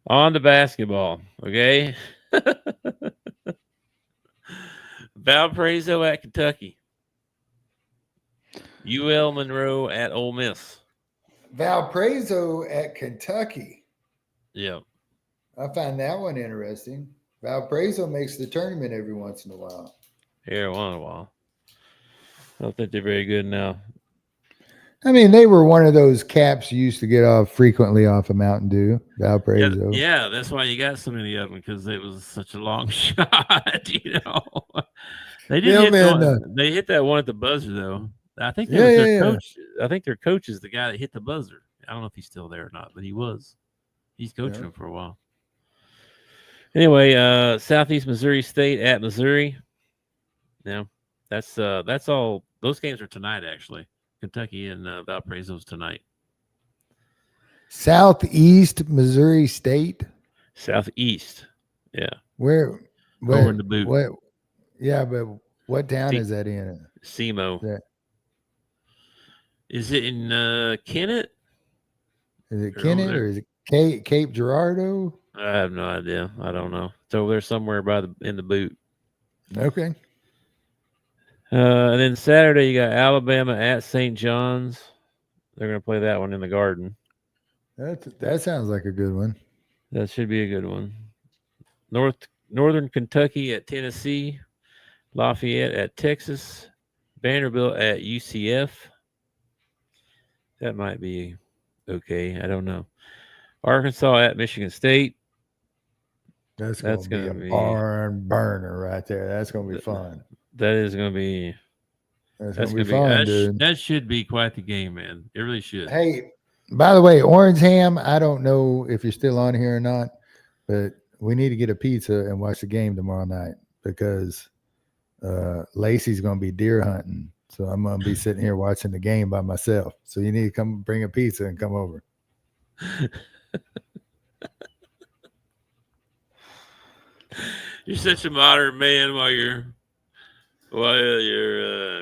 on to basketball. Okay. Valparaiso at Kentucky. UL Monroe at Ole Miss. Valparaiso at Kentucky. Yeah. I find that one interesting. Valparaiso makes the tournament every once in a while. Every once in a while. I don't think they're very good now. I mean, they were one of those caps you used to get off frequently off of Mountain Dew, Valparaiso. Yeah, that's why you got so many of them, because it was such a long shot, They did they hit that one at the buzzer, though. I think that was their coach. I think their coach is the guy that hit the buzzer. I don't know if he's still there or not, but he was. He's coaching them for a while. Anyway, Southeast Missouri State at Missouri. Now, that's all. Those games are tonight, actually. Kentucky and Valparaiso's tonight. Southeast Missouri State. Southeast, yeah. Where over in the boot. But what town is that in? SEMO. Is it in Kennett? Is it Kennett or is it Cape Girardeau? I have no idea. I don't know. It's over there somewhere in the boot. Okay. And then Saturday, you got Alabama at St. John's. They're going to play that one in the Garden. That sounds like a good one. That should be a good one. Northern Kentucky at Tennessee. Lafayette at Texas. Vanderbilt at UCF. That might be okay. I don't know. Arkansas at Michigan State. That's going to be a barn burner right there. That's going to be fun. That is going to be. That's going to be fun, dude. That should be quite the game, man. It really should. Hey, By the way, Orange Ham, I don't know if you're still on here or not, but we need to get a pizza and watch the game tomorrow night because Lacey's going to be deer hunting. So I'm going to be sitting here watching the game by myself. So you need to come bring a pizza and come over. You're such a modern man while your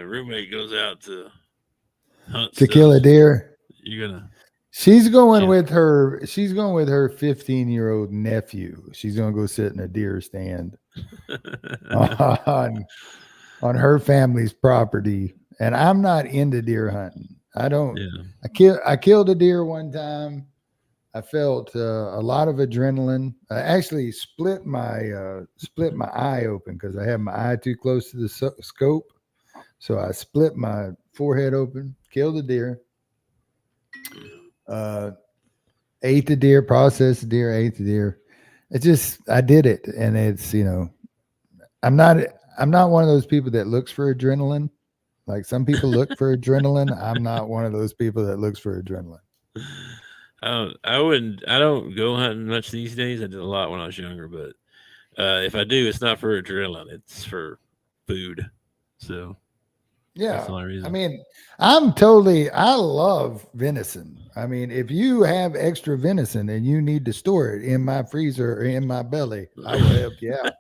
roommate goes out to hunt To kill a deer. You're gonna. She's going with her 15-year-old nephew. She's going to go sit in a deer stand on her family's property. And I'm not into deer hunting. I don't. Yeah. I killed a deer one time. I felt a lot of adrenaline. I actually split my eye open because I had my eye too close to the scope. So I split my forehead open, killed a deer. Ate the deer, processed the deer, ate the deer. I did it. And it's, I'm not one of those people that looks for adrenaline. Like some people look for adrenaline. I'm not one of those people that looks for adrenaline. I don't go hunting much these days. I did a lot when I was younger, but if I do, it's not for adrenaline. It's for food. So yeah, that's the only reason. I mean, I love venison. I mean, if you have extra venison and you need to store it in my freezer or in my belly, I will help you out.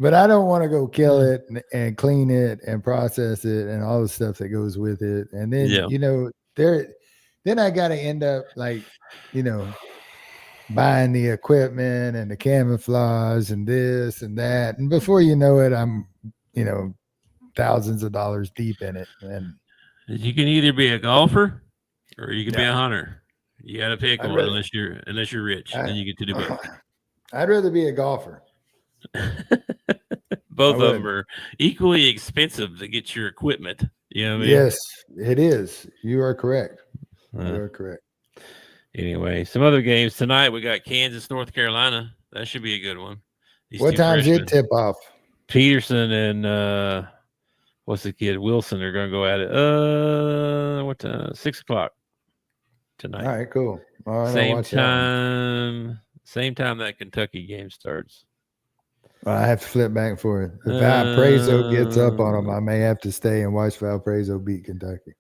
But I don't want to go kill it and clean it and process it and all the stuff that goes with it. And then, then I got to end up buying the equipment and the camouflage and this and that. And before you know it, I'm, thousands of dollars deep in it. And you can either be a golfer or you can be a hunter. You got to pick one unless you're rich. Then you get to do both. I'd rather be a golfer. Both of them are equally expensive to get your equipment. You know what I mean? Yes, it is. You are correct. You are correct. Anyway, some other games tonight. We got Kansas, North Carolina. That should be a good one. What time's it tip off? Peterson and what's the kid? Wilson are going to go at it. What time? 6:00 tonight. All right, cool. All right, same time that Kentucky game starts. I have to flip back and forth. If Valparaiso gets up on them, I may have to stay and watch Valparaiso beat Kentucky.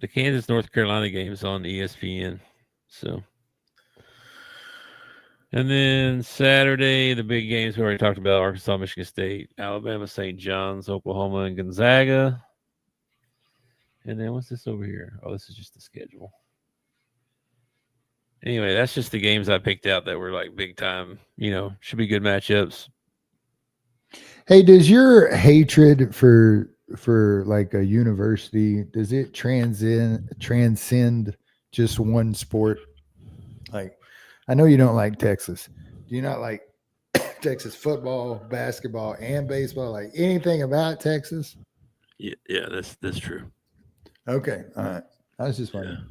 The Kansas North Carolina game is on ESPN. So, and then Saturday, the big games we already talked about: Arkansas, Michigan State, Alabama, St. John's, Oklahoma, and Gonzaga. And then what's this over here? Oh, this is just the schedule. Anyway, that's just the games I picked out that were like big time. Should be good matchups. Hey, does your hatred for like a university, does it transcend just one sport? Like, I know you don't like Texas. Do you not like Texas football, basketball, and baseball? Like anything about Texas? Yeah, that's true. Okay, all right. I was just wondering.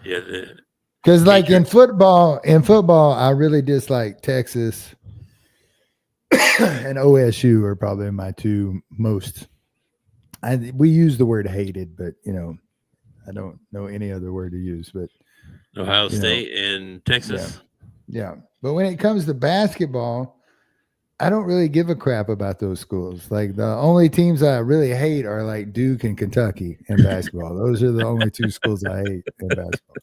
Yeah, because like in football, I really dislike Texas. And OSU are probably my two most. We use the word hated, but I don't know any other word to use. But Ohio State and Texas. Yeah. But when it comes to basketball, I don't really give a crap about those schools. Like the only teams I really hate are like Duke and Kentucky in basketball. Those are the only two schools I hate in basketball.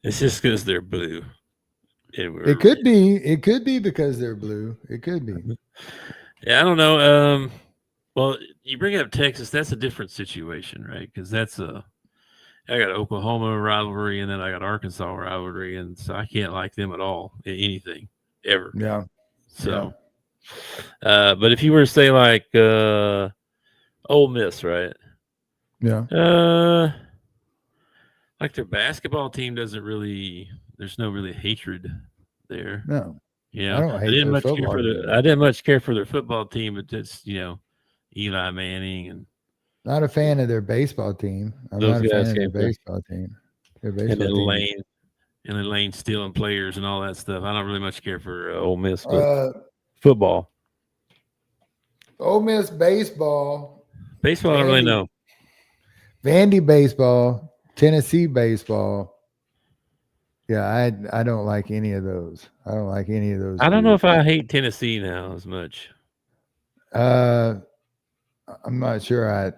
It's just because they're blue. It could be because they're blue. It could be. Yeah, I don't know. Well, you bring up Texas, that's a different situation, right? Because I got Oklahoma rivalry and then I got Arkansas rivalry, and so I can't like them at all in anything ever. Yeah. So, but if you were to say like Ole Miss, right? Yeah. Like their basketball team doesn't really. There's no really hatred there. No. Yeah. I don't hate their football team. I didn't much care for their football team, but just Eli Manning and. Not a fan of their baseball team. I'm not a fan of their baseball team. And then Lane stealing players and all that stuff. I don't really much care for Ole Miss football. Ole Miss baseball. Baseball, I don't really know. Vandy baseball, Tennessee baseball. Yeah, I don't like any of those. I don't like any of those. I don't know groups. if I hate Tennessee now as much. I'm not sure. I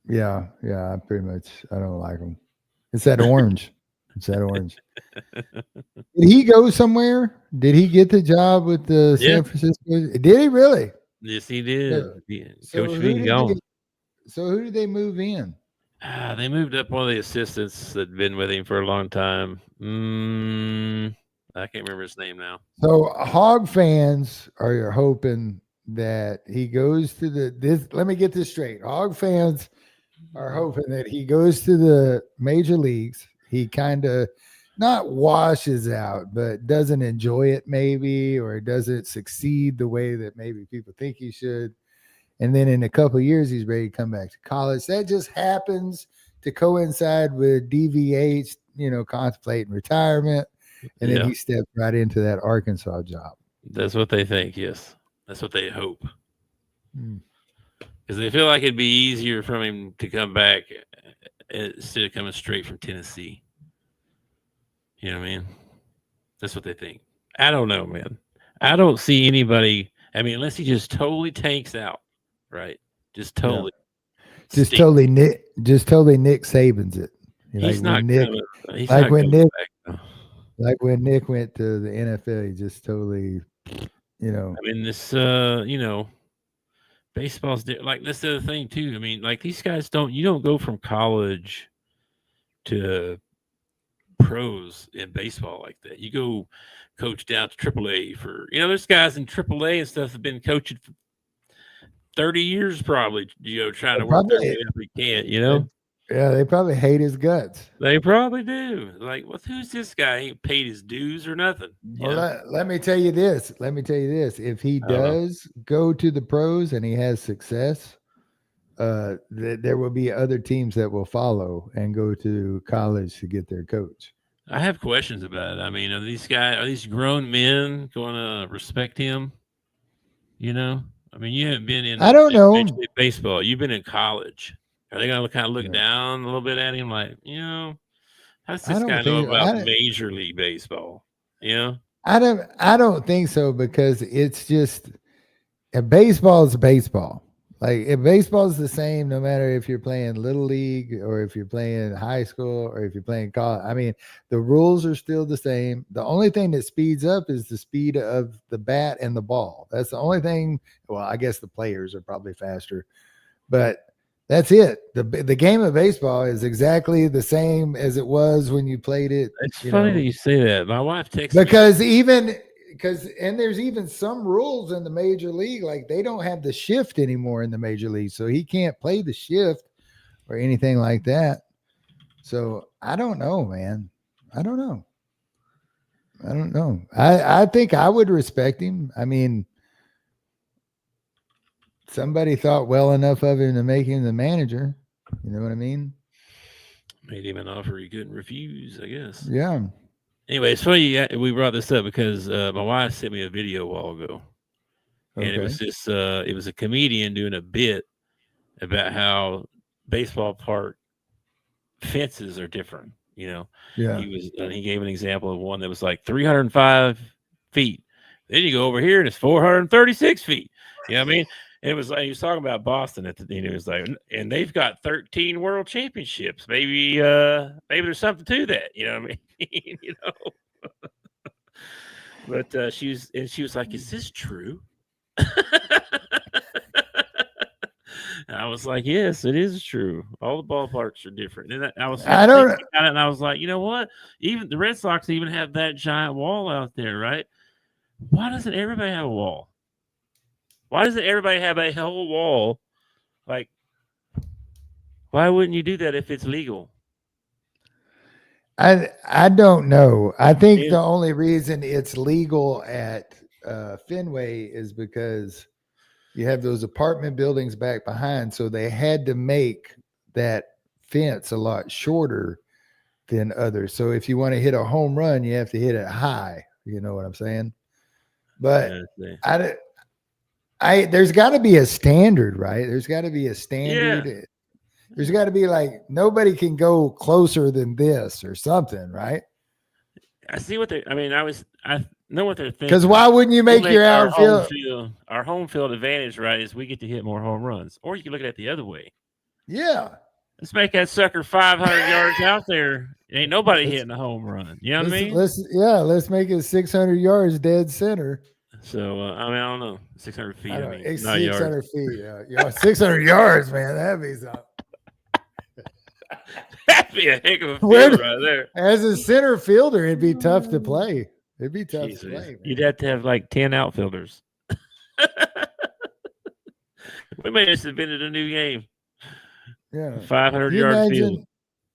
pretty much I don't like them. It's that orange. Did he go somewhere? Did he get the job with the San Francisco? Did he really? Yes, he did. So Coach V gone. So who did they move in? They moved up one of the assistants that'd been with him for a long time. I can't remember his name now. So Hog fans are hoping that he goes to this. Let me get this straight. Hog fans are hoping that he goes to the major leagues. He kind of not washes out, but doesn't enjoy it maybe, or doesn't succeed the way that maybe people think he should. And then in a couple of years, he's ready to come back to college. That just happens to coincide with DVH, contemplating retirement. And then he stepped right into that Arkansas job. That's what they think, yes. That's what they hope. Because they feel like it'd be easier for him to come back instead of coming straight from Tennessee. You know what I mean? That's what they think. I don't know, man. I don't see anybody. I mean, unless he just totally tanks out. Right, just totally Nick Saban's it. He's like not when Nick, like when Nick went to the NFL, he just totally, I mean, this, baseball's like that's the other thing too. I mean, like these guys you don't go from college to pros in baseball like that. You go coach down to AAA for, there's guys in AAA and stuff have been coaching for 30 years probably, trying to work their way up they can't, Yeah, they probably hate his guts. They probably do. Like, who's this guy? He ain't paid his dues or nothing. Well, let me tell you this. If he does go to the pros and he has success, there will be other teams that will follow and go to college to get their coach. I have questions about it. I mean, are these grown men going to respect him? I mean, you haven't been in I don't know. Baseball. You've been in college. Are they going to kind of look down a little bit at him like, how's this guy know about Major League Baseball? I don't think so, because it's just baseball is baseball. Like if baseball is the same, no matter if you're playing little league or if you're playing high school or if you're playing college. I mean, the rules are still the same. The only thing that speeds up is the speed of the bat and the ball. That's the only thing. Well, I guess the players are probably faster, but that's it. The game of baseball is exactly the same as it was when you played it. It's funny that you say that. My wife texted me. And there's even some rules in the major league, like they don't have the shift anymore in the major league. So he can't play the shift or anything like that. So I don't know, man. I don't know. I think I would respect him. I mean, somebody thought well enough of him to make him the manager. You know what I mean? Made him an offer he couldn't refuse, I guess. Yeah. Anyway, it's funny we brought this up because my wife sent me a video a while ago, and it was this. It was a comedian doing a bit about how baseball park fences are different. Yeah. He gave an example of one that was like 305 feet. Then you go over here and it's 436 feet. You know what I mean? And it was like he was talking about Boston at the end. It was like, and they've got 13 world championships. Maybe there's something to that. You know what I mean? But she was like, "Is this true?" I was like, "Yes, it is true. All the ballparks are different." And I was thinking about it, and I was like, you know what? Even the Red Sox even have that giant wall out there, right? Why doesn't everybody have a wall? Why doesn't everybody have a whole wall? Like, why wouldn't you do that if it's legal? I don't know. I think the only reason it's legal at Fenway is because you have those apartment buildings back behind, so they had to make that fence a lot shorter than others. So if you want to hit a home run, you have to hit it high. You know what I'm saying? But There's got to be a standard, right? There's got to be a standard. Yeah. There's got to be like nobody can go closer than this or something, right? I see what I know what they're thinking. Because why wouldn't you make your outfield? Our home field advantage, right, is we get to hit more home runs. Or you can look at it the other way. Yeah. Let's make that sucker 500 yards out there. Ain't nobody hitting a home run. You know what I mean? Let's make it 600 yards dead center. So, I don't know. 600 feet. It's not 600 yards. feet. 600 yards, man. That'd be something. That'd be a heck of a field right there. As a center fielder, it'd be tough to play. It'd be tough to play. Man. You'd have to have like 10 outfielders. We may have invented a new game. Yeah. 500-yard field.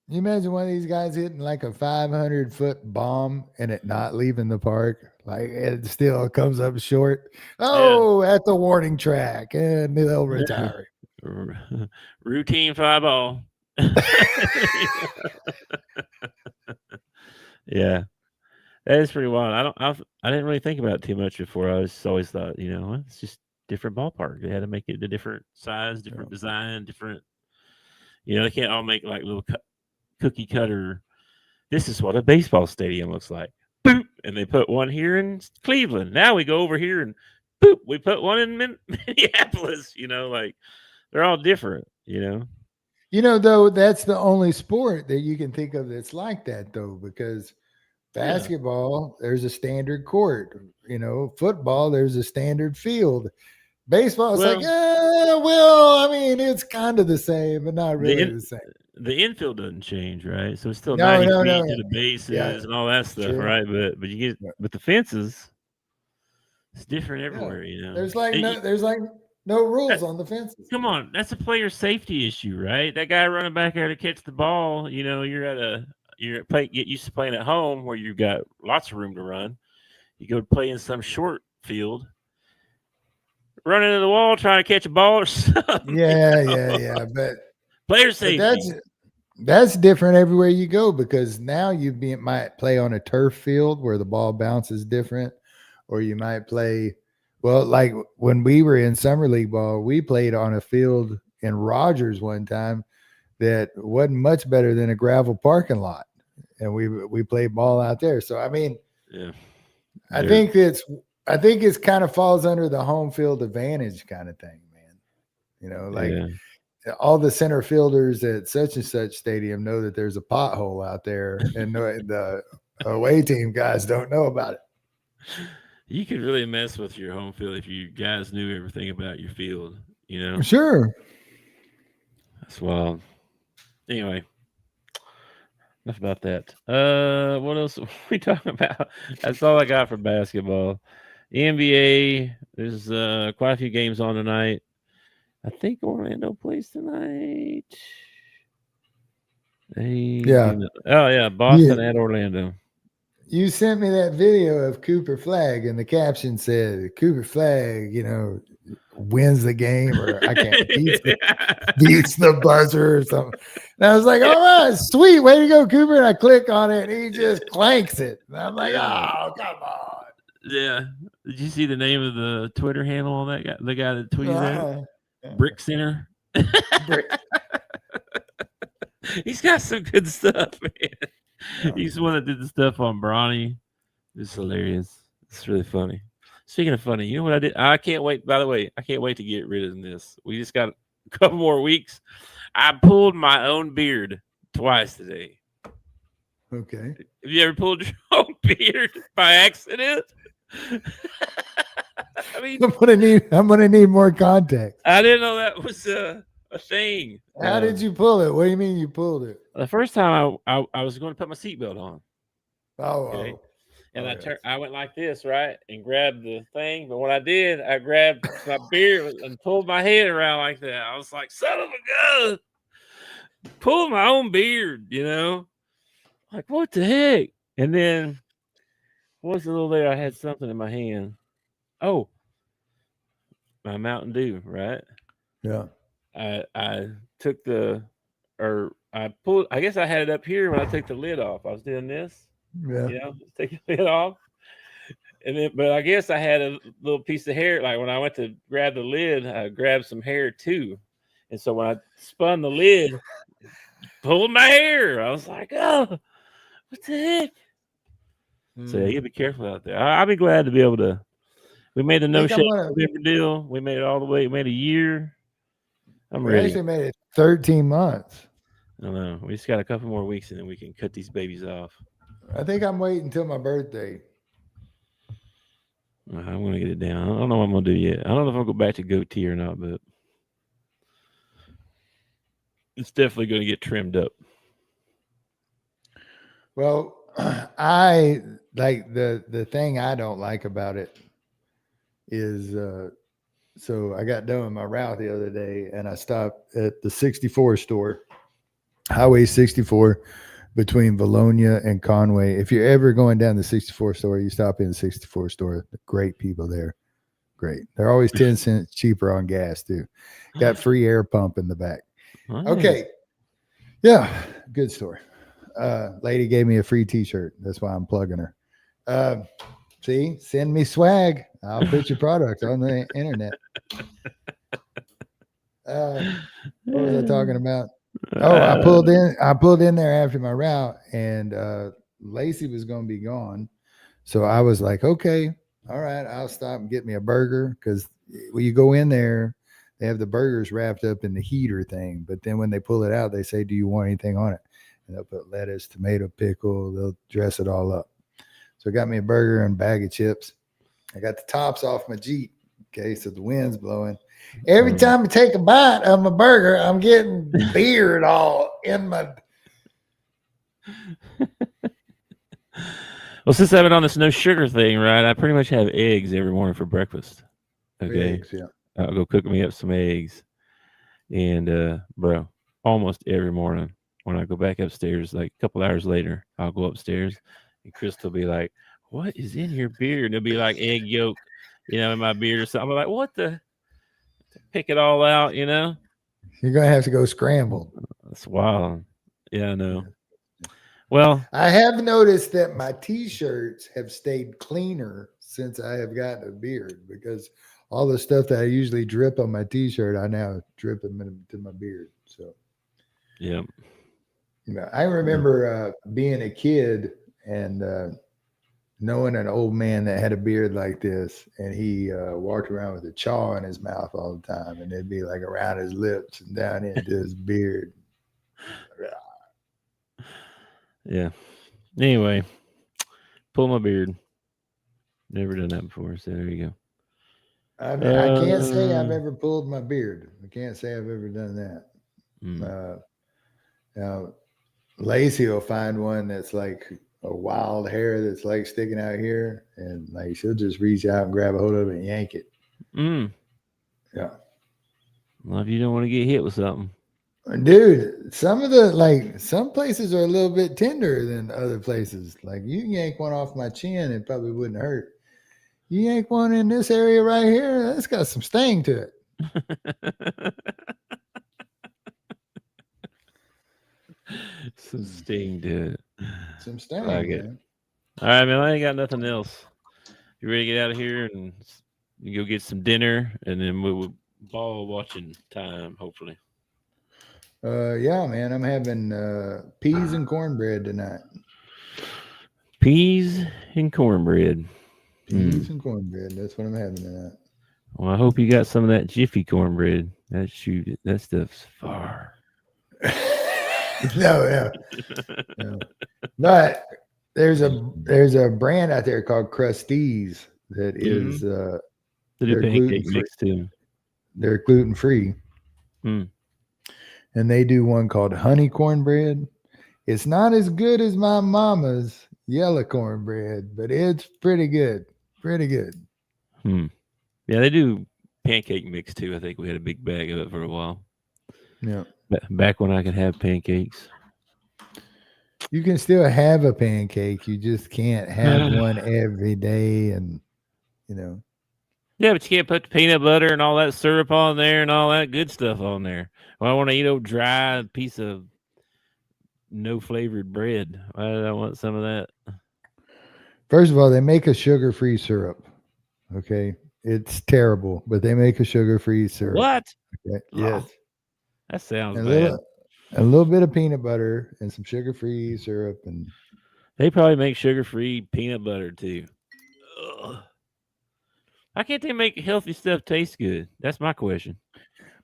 You imagine one of these guys hitting like a 500-foot bomb and it not leaving the park? Like it still comes up short. Oh, at the warning track, and they'll retire. Routine fly ball. Yeah, that is pretty wild. I didn't really think about it too much before. I always thought, it's just different ballpark. They had to make it a different size, different design, different. They can't all make like little cookie cutter. This is what a baseball stadium looks like. Boop, and they put one here in Cleveland. Now we go over here and boop, we put one in Minneapolis. Like they're all different. Though that's the only sport that you can think of that's like that, though, because basketball, there's a standard court. Football, there's a standard field. Baseball, it's it's kind of the same, but not really the same. The infield doesn't change, right? So it's still 90 feet to the bases and all that stuff, right? But you get with the fences, it's different everywhere. There's no rules on the fences. Come on, that's a player safety issue, right? That guy running back there to catch the ball, you're get used to playing at home where you've got lots of room to run. You go play in some short field, run into the wall trying to catch a ball or something. Yeah. But player safety. But that's different everywhere you go, because now you might play on a turf field where the ball bounces different, or you might play. Well, like when we were in summer league ball, we played on a field in Rogers one time that wasn't much better than a gravel parking lot, and we played ball out there. So I think it's kind of falls under the home field advantage kind of thing, man. All the center fielders at such and such stadium know that there's a pothole out there, and the away team guys don't know about it. You could really mess with your home field if you guys knew everything about your field, Sure. That's wild. Anyway, enough about that. What else are we talking about? That's all I got for basketball. The NBA, there's quite a few games on tonight. I think Orlando plays tonight. Boston at Orlando. You sent me that video of Cooper Flagg, and the caption said, Cooper Flagg, wins the game, or I can't beats the buzzer or something. And I was like, all right, sweet, way to go, Cooper. And I click on it, and he just clanks it. And I'm like, oh, come on. Yeah. Did you see the name of the Twitter handle on that guy? The guy that tweeted that? Brick Center. He's got some good stuff, man. He's the one that did the stuff on Bronny. It's hilarious. It's really funny. Speaking of funny, you know what I did? I can't wait. By the way, I can't wait to get rid of this. We just got a couple more weeks. I pulled my own beard twice today. Okay. Have you ever pulled your own beard by accident? I mean, I'm gonna need more context. I didn't know that was a thing. How did you pull it? What do you mean you pulled it? The first time I was going to put my seatbelt on. Okay. And I went like this, right, and grabbed the thing. But what I did, I grabbed my beard and pulled my head around like that. I was like, son of a gun. Pulled my own beard, Like, what the heck? And then, once a little later, I had something in my hand. Oh, my Mountain Dew, right? Yeah. I took I pulled, I guess I had it up here when I took the lid off. I was doing this. Yeah. Take the lid off. And then, but I guess I had a little piece of hair. Like when I went to grab the lid, I grabbed some hair too. And so when I spun the lid, pulled my hair. I was like, oh, what the heck? So yeah, you be careful out there. I'll be glad to be able to. We made the no shave November deal. We made it all the way. We made a year. I'm ready. We actually made it 13 months. I don't know. We just got a couple more weeks and then we can cut these babies off. I think I'm waiting until my birthday. I'm gonna get it down. I don't know what I'm gonna do yet. I don't know if I'll go back to goatee or not, but it's definitely gonna get trimmed up. Well, I like the thing I don't like about it is so I got done with my route the other day and I stopped at the 64 store, Highway 64 between Valonia and Conway. If you're ever going down the 64 store, you stop in the 64 store. Great people there. Great. They're always 10 cents cheaper on gas too. Got free air pump in the back. Nice. Okay. Yeah. Good store. Lady gave me a free t-shirt. That's why I'm plugging her. See, send me swag. I'll put your product on the internet. What was I talking about? Oh, I pulled in there after my route and Lacey was going to be gone. So I was like, okay, all right, I'll stop and get me a burger. Cause when you go in there, they have the burgers wrapped up in the heater thing. But then when they pull it out, they say, do you want anything on it? And they'll put lettuce, tomato, pickle. They'll dress it all up. So I got me a burger and a bag of chips. I got the tops off my Jeep. Okay. So the wind's blowing. Every time I take a bite of my burger, I'm getting beard all in my. Well, since I've been on this no sugar thing, right? I pretty much have eggs every morning for breakfast. Okay. Eggs, yeah. I'll go cook me up some eggs. And bro, almost every morning when I go back upstairs, like a couple hours later, I'll go upstairs and Chris will be like, what is in your beard? And it'll be like egg yolk, in my beard or something. I'm like, what the? Pick it all out, You're going to have to go scramble. That's wild. Yeah, I know. Well, I have noticed that my t-shirts have stayed cleaner since I have gotten a beard because all the stuff that I usually drip on my t-shirt, I now drip them into my beard. So, yeah. I remember being a kid and knowing an old man that had a beard like this, and he walked around with a chaw in his mouth all the time, and it'd be like around his lips and down into his beard. Yeah. Anyway, pull my beard. Never done that before, so there you go. I can't say I've ever pulled my beard. I can't say I've ever done that. Now, Lacey will find one that's like a wild hair that's like sticking out here, and like she'll just reach out and grab a hold of it and yank it. Yeah. Well, if you don't want to get hit with something, dude, some places are a little bit tender than other places. Like you yank one off my chin, it probably wouldn't hurt. You yank one in this area right here, that's got some sting to it. Some sting to it. Some sting. Like it. All right, man. I ain't got nothing else. You ready to get out of here and you go get some dinner, and then we'll ball watching time, hopefully. Yeah, man. I'm having peas and cornbread tonight. Peas and cornbread. Peas and cornbread. That's what I'm having tonight. Well, I hope you got some of that Jiffy cornbread. That stuff's far. No. But there's a brand out there called Krusties that is they do pancake mix too. They're gluten free. And they do one called honey cornbread. It's not as good as my mama's yellow cornbread, but it's pretty good. Pretty good. Yeah, they do pancake mix too. I think we had a big bag of it for a while. Yeah. Back when I could have pancakes. You can still have a pancake. You just can't have one every day. And, Yeah, but you can't put the peanut butter and all that syrup on there and all that good stuff on there. Well, I want to eat a dry piece of no flavored bread. Why did I want some of that? First of all, they make a sugar-free syrup. Okay, it's terrible, but they make a sugar-free syrup. What? Okay? Yes, That sounds a bad. little bit of peanut butter and some sugar-free syrup, and They probably make sugar-free peanut butter too. Ugh. Why can't they make healthy stuff taste good? That's my question.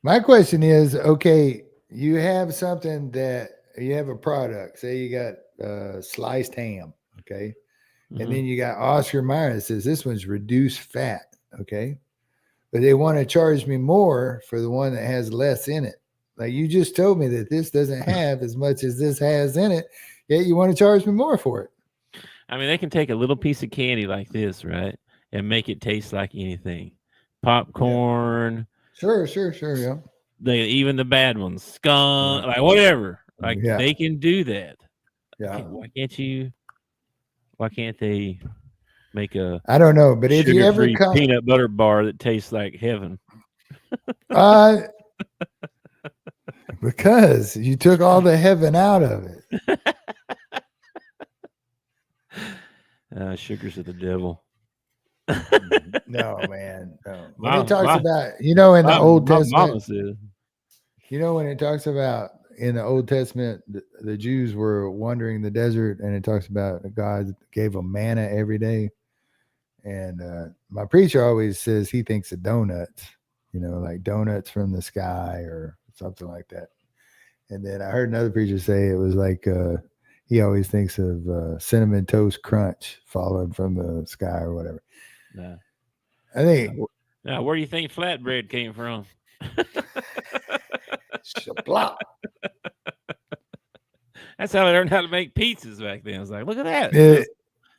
my question is, okay, you have something that you have a product. Say you got sliced ham, okay, and then you got Oscar Mayer that says this one's reduced fat, okay, but they want to charge me more for the one that has less in it. Like you just told me that this doesn't have as much as this has in it, yet you want to charge me more for it. I mean, they can take a little piece of candy like this, right, and make it taste like anything. Popcorn. Sure, yeah. Even the bad ones, skunk, like whatever. Like Yeah. they can do that. Yeah. Why can't they make a I don't know, but if you ever sugar-free come, peanut butter bar that tastes like heaven? because you took all the heaven out of it. Sugars of the devil. No, man. No. When My- it talks my- about, in the Old My Testament, mama said, when it talks about in the Old Testament, the Jews were wandering the desert, and it talks about God gave them manna every day. And my preacher always says he thinks of donuts, like donuts from the sky or something like that. And then I heard another preacher say it was like he always thinks of Cinnamon Toast Crunch falling from the sky or whatever. nah. I think Now, where do you think flatbread came from? Shabla. That's how they learned how to make pizzas back then. I was like, look at that.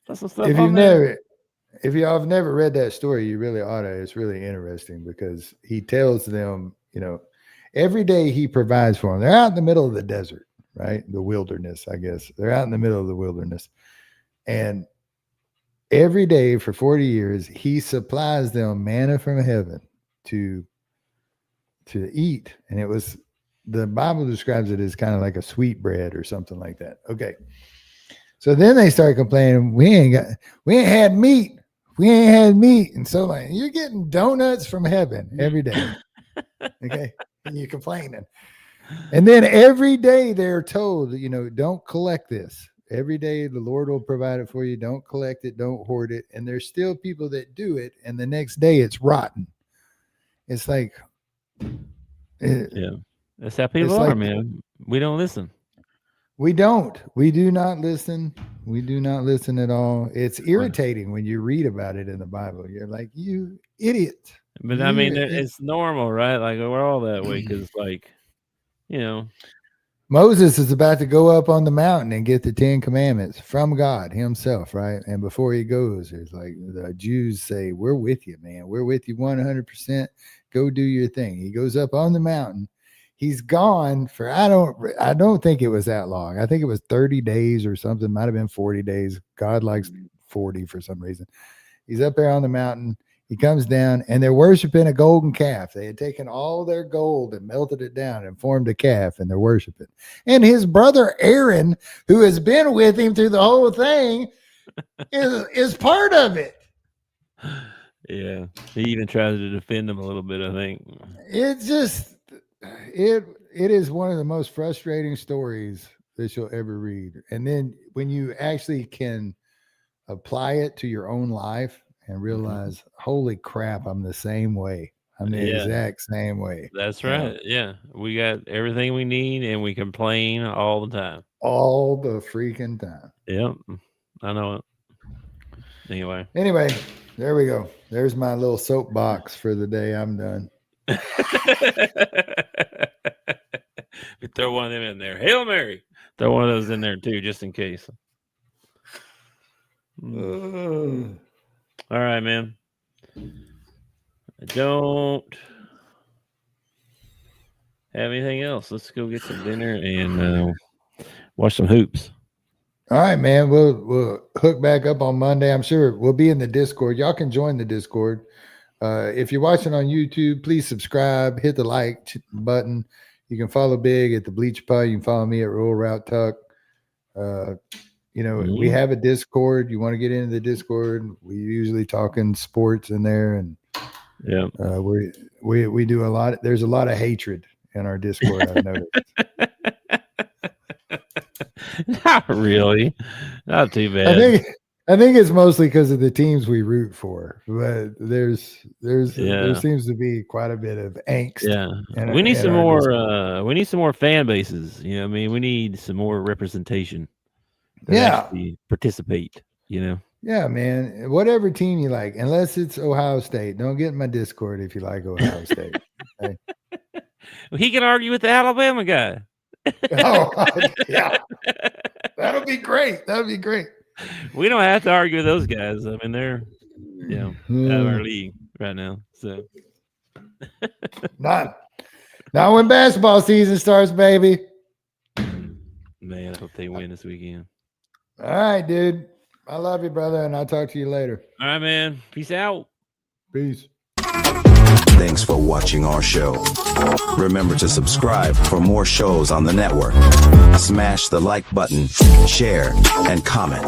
That's some stuff If on there. if y'all have never read that story, you really ought to. It's really interesting because he tells them, every day he provides for them. They're out in the middle of the desert, right? The wilderness, I guess. They're out in the middle of the wilderness. And every day for 40 years, he supplies them manna from heaven to eat. And it was, the Bible describes it as kind of like a sweet bread or something like that. Okay. So then they start complaining, we ain't had meat. We ain't had meat. And so like, you're getting donuts from heaven every day. Okay. And you're complaining. And then every day they're told, don't collect this. Every day the Lord will provide it for you. Don't collect it. Don't hoard it. And there's still people that do it. And the next day it's rotten. It's like, Yeah. That's how people are, man. We don't listen. We don't. We do not listen. We do not listen at all. It's irritating when you read about it in the Bible. You're like, you idiot. But I mean, it's normal, right? Like we're all that way because, like, Moses is about to go up on the mountain and get the 10 Commandments from God himself, right? And before he goes, there's like the Jews say, we're with you, man. We're with you 100%. Go do your thing. He goes up on the mountain. He's gone for, I don't think it was that long. I think it was 30 days or something. Might have been 40 days. God likes 40 for some reason. He's up there on the mountain. He comes down and they're worshiping a golden calf. They had taken all their gold and melted it down and formed a calf, and they're worshiping. And his brother Aaron, who has been with him through the whole thing, is part of it. Yeah. He even tries to defend him a little bit, I think. It's just, it is one of the most frustrating stories that you'll ever read. And then when you actually can apply it to your own life and realize, holy crap, I'm the same way. I'm the exact same way. That's right. Yeah. We got everything we need and we complain all the time. All the freaking time. Yep. I know it. Anyway, there we go. There's my little soapbox for the day. I'm done. We throw one of them in there. Hail Mary. Throw one of those in there too, just in case. All right, man. I don't have anything else. Let's go get some dinner and watch some hoops. All right, man. We'll hook back up on Monday. I'm sure we'll be in the Discord. Y'all can join the Discord. If you're watching on YouTube, please subscribe, hit the like button. You can follow Big at the Bleachers Podcast. You can follow me at Rural Route Tuck. You know, we have a Discord. You want to get into the Discord? We usually talking sports in there, and we do a lot. There's a lot of hatred in our Discord. I've noticed. Not really. Not too bad. I think it's mostly because of the teams we root for, but there seems to be quite a bit of angst. Yeah, we need some more. We need some more fan bases. You know, what I mean, we need some more representation. Actually participate. You know. Yeah, man. Whatever team you like, unless it's Ohio State. Don't get in my Discord if you like Ohio State. Okay? Well, he can argue with the Alabama guy. Yeah, that'll be great. That'll be great. We don't have to argue with those guys. I mean, they're out of our league right now. So not when basketball season starts, baby. Man, I hope they win this weekend. All right, dude. I love you, brother, and I'll talk to you later. All right, man. Peace out. Peace. Thanks for watching our show. Remember to subscribe for more shows on the network. Smash the like button, share, and comment.